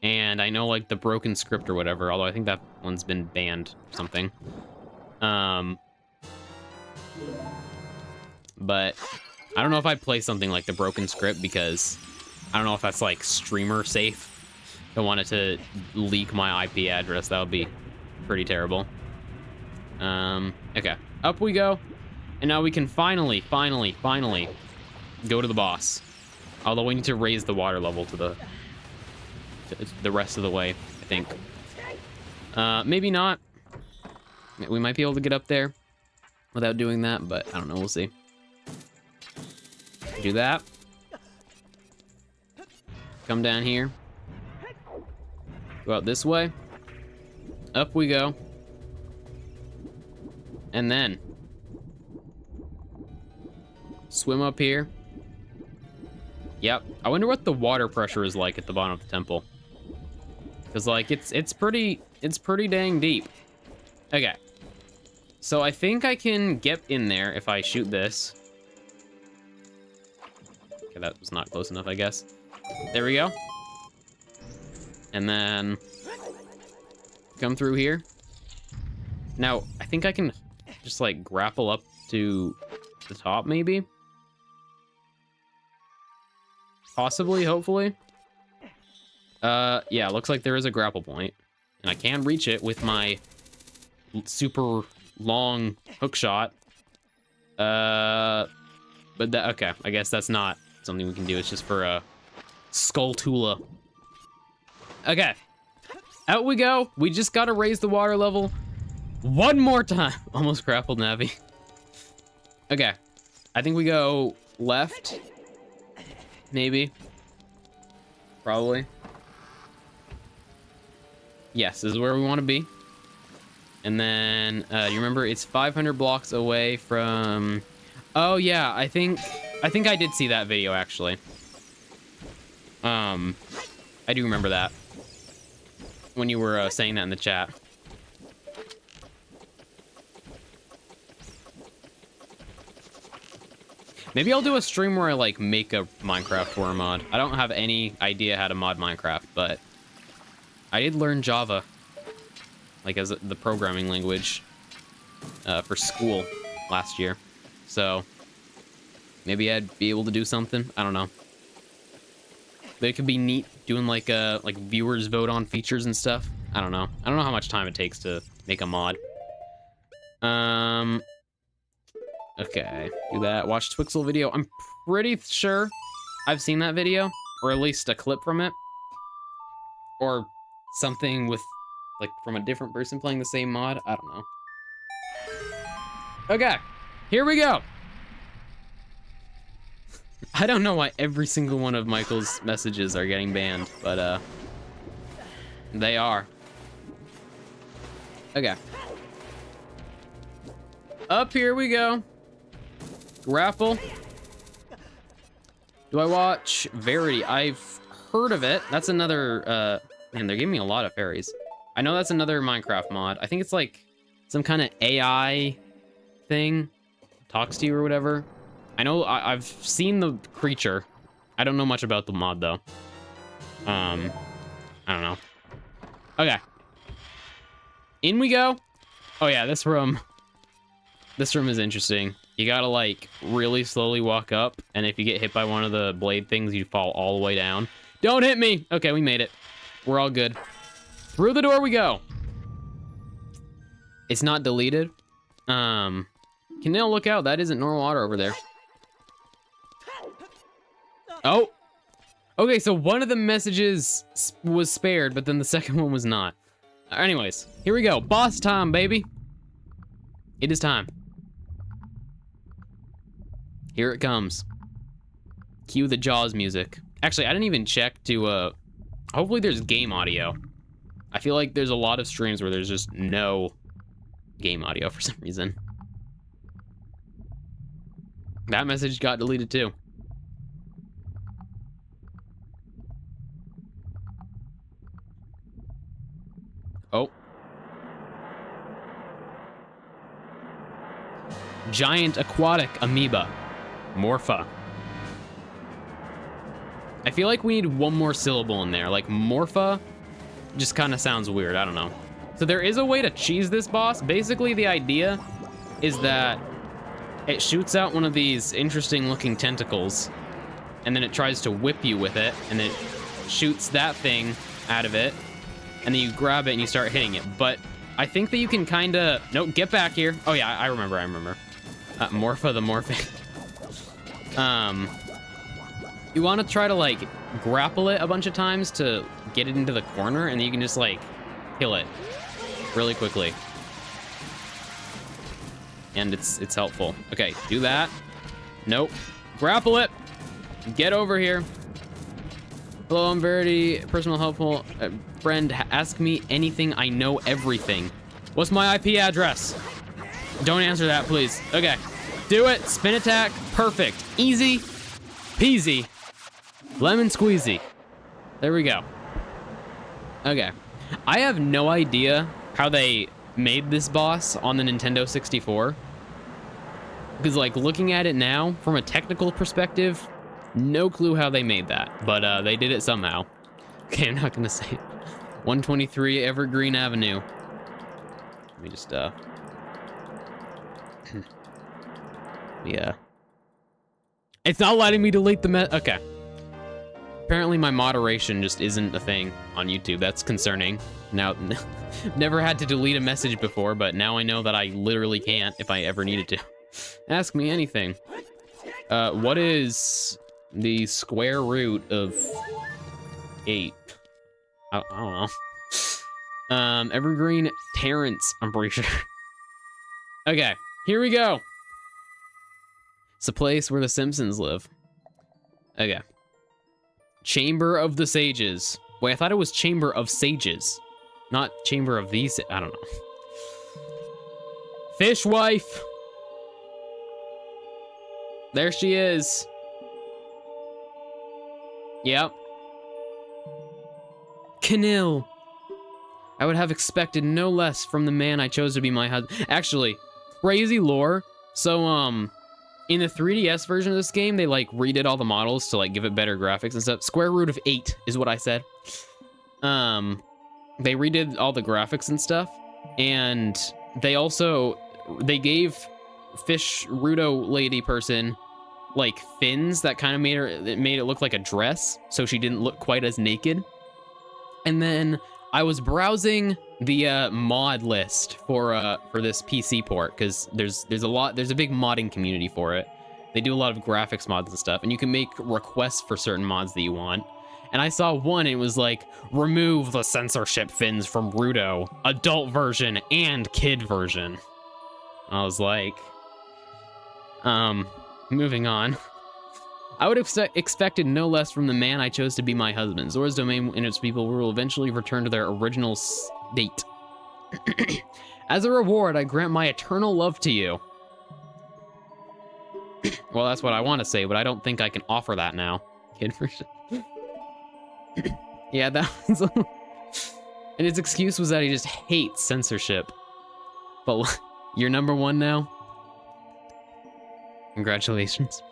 and I know like the Broken Script or whatever, although I think that one's been banned or something. But I don't know if I'd play something like the Broken Script because I don't know if that's like streamer safe. If I wanted to leak my IP address, that would be pretty terrible. Okay, up we go. And now we can finally go to the boss. Although we need to raise the water level to the rest of the way, I think. Maybe not. We might be able to get up there without doing that, but I don't know, we'll see. Do that. Come down here. Go out this way. Up we go. And then swim up here. Yep. I wonder what the water pressure is like at the bottom of the temple. Because like it's pretty dang deep. Okay. So I think I can get in there if I shoot this. Okay, that was not close enough, I guess. There we go. And then come through here. Now, I think I can just like grapple up to the top, maybe? Possibly, hopefully. Yeah, looks like there is a grapple point. And I can reach it with my super long hook shot. But that, okay, I guess that's not something we can do. It's just for a Skulltula. Okay, out we go. We just gotta raise the water level one more time. Almost grappled Navi. Okay, I think we go left, maybe, probably. Yes, this is where we want to be. And then, you remember it's 500 blocks away from... Oh yeah, I think I did see that video actually. I do remember that when you were saying that in the chat. Maybe I'll do a stream where I like make a Minecraft war mod. I don't have any idea how to mod Minecraft, but I did learn Java, like as the programming language, for school last year. So maybe I'd be able to do something. I don't know. But it could be neat doing like viewers vote on features and stuff. I don't know. I don't know how much time it takes to make a mod. Okay, do that. Watch Twixel video. I'm pretty sure I've seen that video, or at least a clip from it, or something with like from a different person playing the same mod. I don't know. Okay, here we go. I don't know why every single one of Michael's messages are getting banned, but they are. Okay. Up here we go. Grapple. Do I watch Verity? I've heard of it. That's another, man, they're giving me a lot of fairies. I know that's another Minecraft mod. I think it's like some kind of AI thing. Talks to you or whatever. I know I've seen the creature. I don't know much about the mod though. I don't know. Okay. In we go. Oh yeah, this room. This room is interesting. You gotta like really slowly walk up, and if you get hit by one of the blade things, you fall all the way down. Don't hit me! Okay, we made it. We're all good. Through the door we go. It's not deleted. Can they look out? That isn't normal water over there. Oh! Okay, so one of the messages was spared, but then the second one was not. Anyways, here we go. Boss time, baby. It is time. Here it comes. Cue the Jaws music. Actually, I didn't even check to, hopefully there's game audio. I feel like there's a lot of streams where there's just no game audio for some reason. That message got deleted too. Oh. Giant aquatic amoeba. Morpha. I feel like we need one more syllable in there. Like Morpha just kind of sounds weird. I don't know. So there is a way to cheese this boss. Basically, the idea is that it shoots out one of these interesting looking tentacles, and then it tries to whip you with it, and it shoots that thing out of it, and then you grab it and you start hitting it. But I think that you can kind of... Nope, get back here. Oh yeah, I remember. Morpha the morphing. You want to try to like grapple it a bunch of times to get it into the corner, and then you can just like kill it really quickly. And it's helpful. Okay, do that. Nope. Grapple it. Get over here. Hello, I'm Verity. Personal helpful friend. Ask me anything. I know everything. What's my IP address? Don't answer that, please. Okay. Do it. Spin attack. Perfect. Easy peasy. Lemon squeezy. There we go. Okay. I have no idea how they made this boss on the Nintendo 64. Because, like, looking at it now, from a technical perspective, no clue how they made that. But they did it somehow. Okay, I'm not going to say it. 123 Evergreen Avenue. Let me just, yeah. It's not letting me delete the okay. Apparently my moderation just isn't a thing on YouTube. That's concerning. Now, never had to delete a message before, but now I know that I literally can't if I ever needed to. Ask me anything. What is the square root of 8? I don't know. Evergreen Terrace, I'm pretty sure. Okay, here we go. It's a place where the Simpsons live. Okay. Chamber of the Sages. Wait, I thought it was Chamber of Sages, not Chamber of these. I don't know. Fishwife. There she is. Yep. Canil. I would have expected no less from the man I chose to be my husband. Actually, crazy lore. So, in the 3DS version of this game, they, like, redid all the models to, like, give it better graphics and stuff. Square root of 8 is what I said. They redid all the graphics and stuff. And they gave Fish Rudo lady person, like, fins that kind of made it look like a dress, so she didn't look quite as naked. And then I was browsing the mod list for this PC port, because there's a big modding community for it. They do a lot of graphics mods and stuff, and you can make requests for certain mods that you want. And I saw one, and it was like, remove the censorship fins from Rudo, adult version and kid version. I was like, moving on. I would have expected no less from the man I chose to be my husband. Zora's domain and its people will eventually return to their original state. As a reward, I grant my eternal love to you. Well, that's what I want to say, but I don't think I can offer that now. Kid version. Yeah, that was... And his excuse was that he just hates censorship. But you're number one now? Congratulations.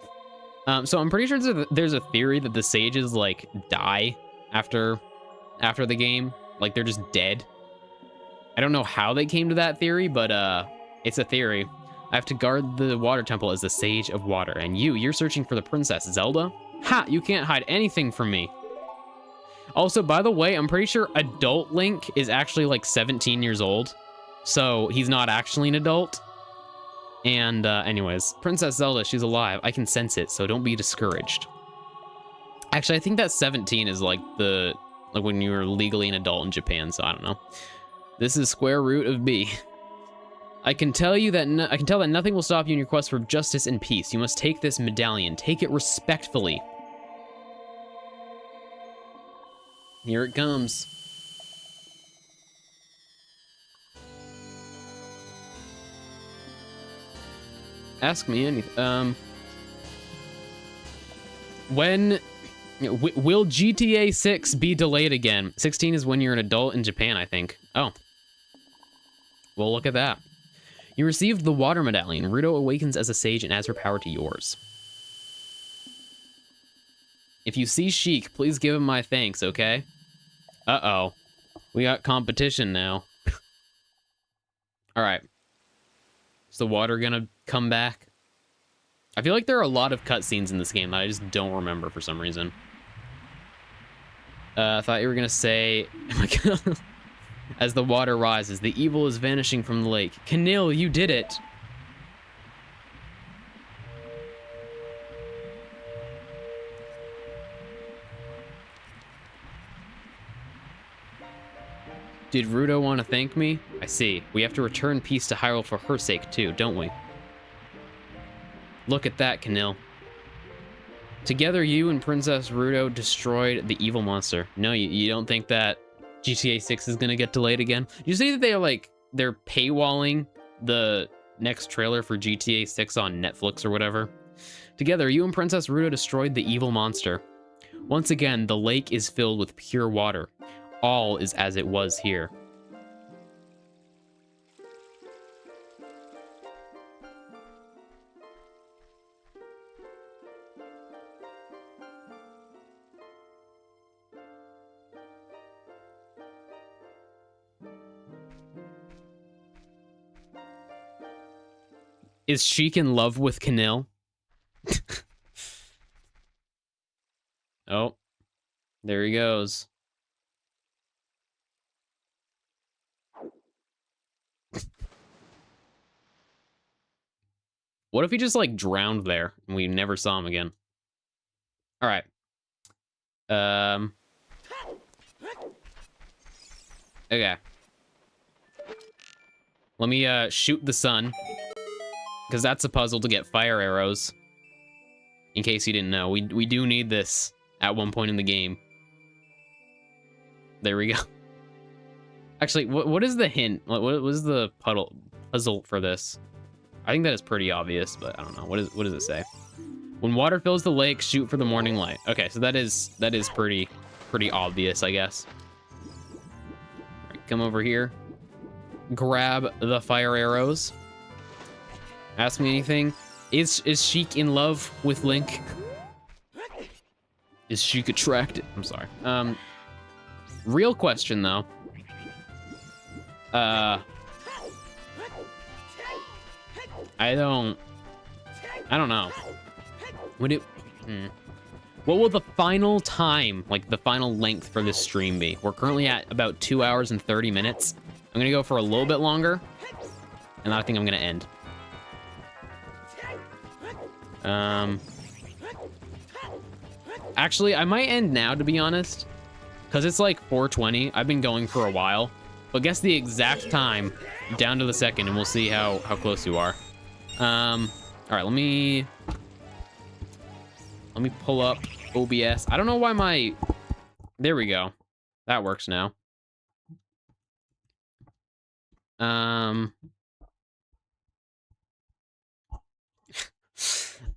So I'm pretty sure there's a theory that the sages, like, die after the game. Like, they're just dead. I don't know how they came to that theory, but it's a theory. I have to guard the water temple as the sage of water. And you're searching for the princess, Zelda? Ha! You can't hide anything from me. Also, by the way, I'm pretty sure adult Link is actually, like, 17 years old. So he's not actually an adult. And, anyways, Princess Zelda, she's alive. I can sense it, so don't be discouraged. Actually, I think that 17 is, like, when you were legally an adult in Japan, so I don't know. This is square root of B. I can tell that nothing will stop you in your quest for justice and peace. You must take this medallion. Take it respectfully. Here it comes. Ask me anything. When will GTA 6 be delayed again? 16 is when you're an adult in Japan, I think. Oh. Well, look at that. You received the water medallion. Ruto awakens as a sage and adds her power to yours. If you see Sheik, please give him my thanks, okay? Uh-oh. We got competition now. Alright. Is the water gonna come back? I feel like there are a lot of cutscenes in this game that I just don't remember for some reason. I thought you were gonna say... Oh my god. As the water rises, the evil is vanishing from the lake. Canil, you did it! Did Ruto want to thank me? I see. We have to return peace to Hyrule for her sake, too, don't we? Look at that, Canil. Together, you and Princess Ruto destroyed the evil monster. No, you don't think that GTA 6 is gonna get delayed again? You see that they're paywalling the next trailer for GTA 6 on Netflix or whatever? Together, you and Princess Ruto destroyed the evil monster. Once again, the lake is filled with pure water. All is as it was here. Is Sheik in love with Canil? Oh, there he goes. What if he just, like, drowned there and we never saw him again? All right. Okay. Let me, shoot the sun. Because that's a puzzle to get fire arrows. In case you didn't know. We do need this at one point in the game. There we go. Actually, what is the hint? What is the puzzle for this? I think that is pretty obvious, but I don't know. What does it say? When water fills the lake, shoot for the morning light. Okay, so that is pretty obvious, I guess. All right, come over here. Grab the fire arrows. Ask me anything. Is Sheik in love with Link? Is Sheik attracted? I'm sorry. Real question though. I don't know. What will the final time, like the final length for this stream be? We're currently at about 2 hours and 30 minutes. I'm gonna go for a little bit longer, and I think I'm gonna end. Actually, I might end now, to be honest, because it's like 4:20. I've been going for a while, but guess the exact time down to the second, and we'll see how close you are. All right, let me pull up OBS. I don't know why there we go. That works now.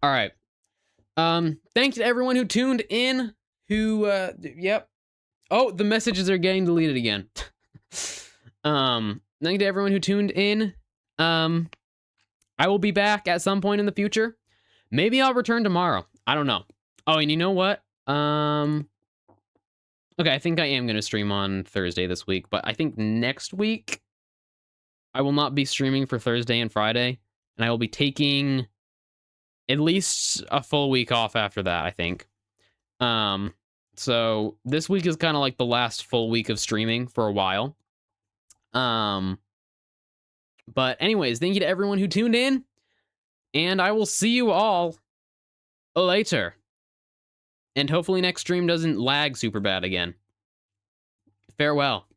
All right. Thanks to everyone who tuned in, yep. Oh, the messages are getting deleted again. Thank you to everyone who tuned in. I will be back at some point in the future. Maybe I'll return tomorrow. I don't know. Oh, and you know what? Okay, I think I am going to stream on Thursday this week, but I think next week I will not be streaming for Thursday and Friday, and I will be taking at least a full week off after that, I think. So this week is kind of like the last full week of streaming for a while. But anyways, thank you to everyone who tuned in, and I will see you all later. And hopefully next stream doesn't lag super bad again. Farewell.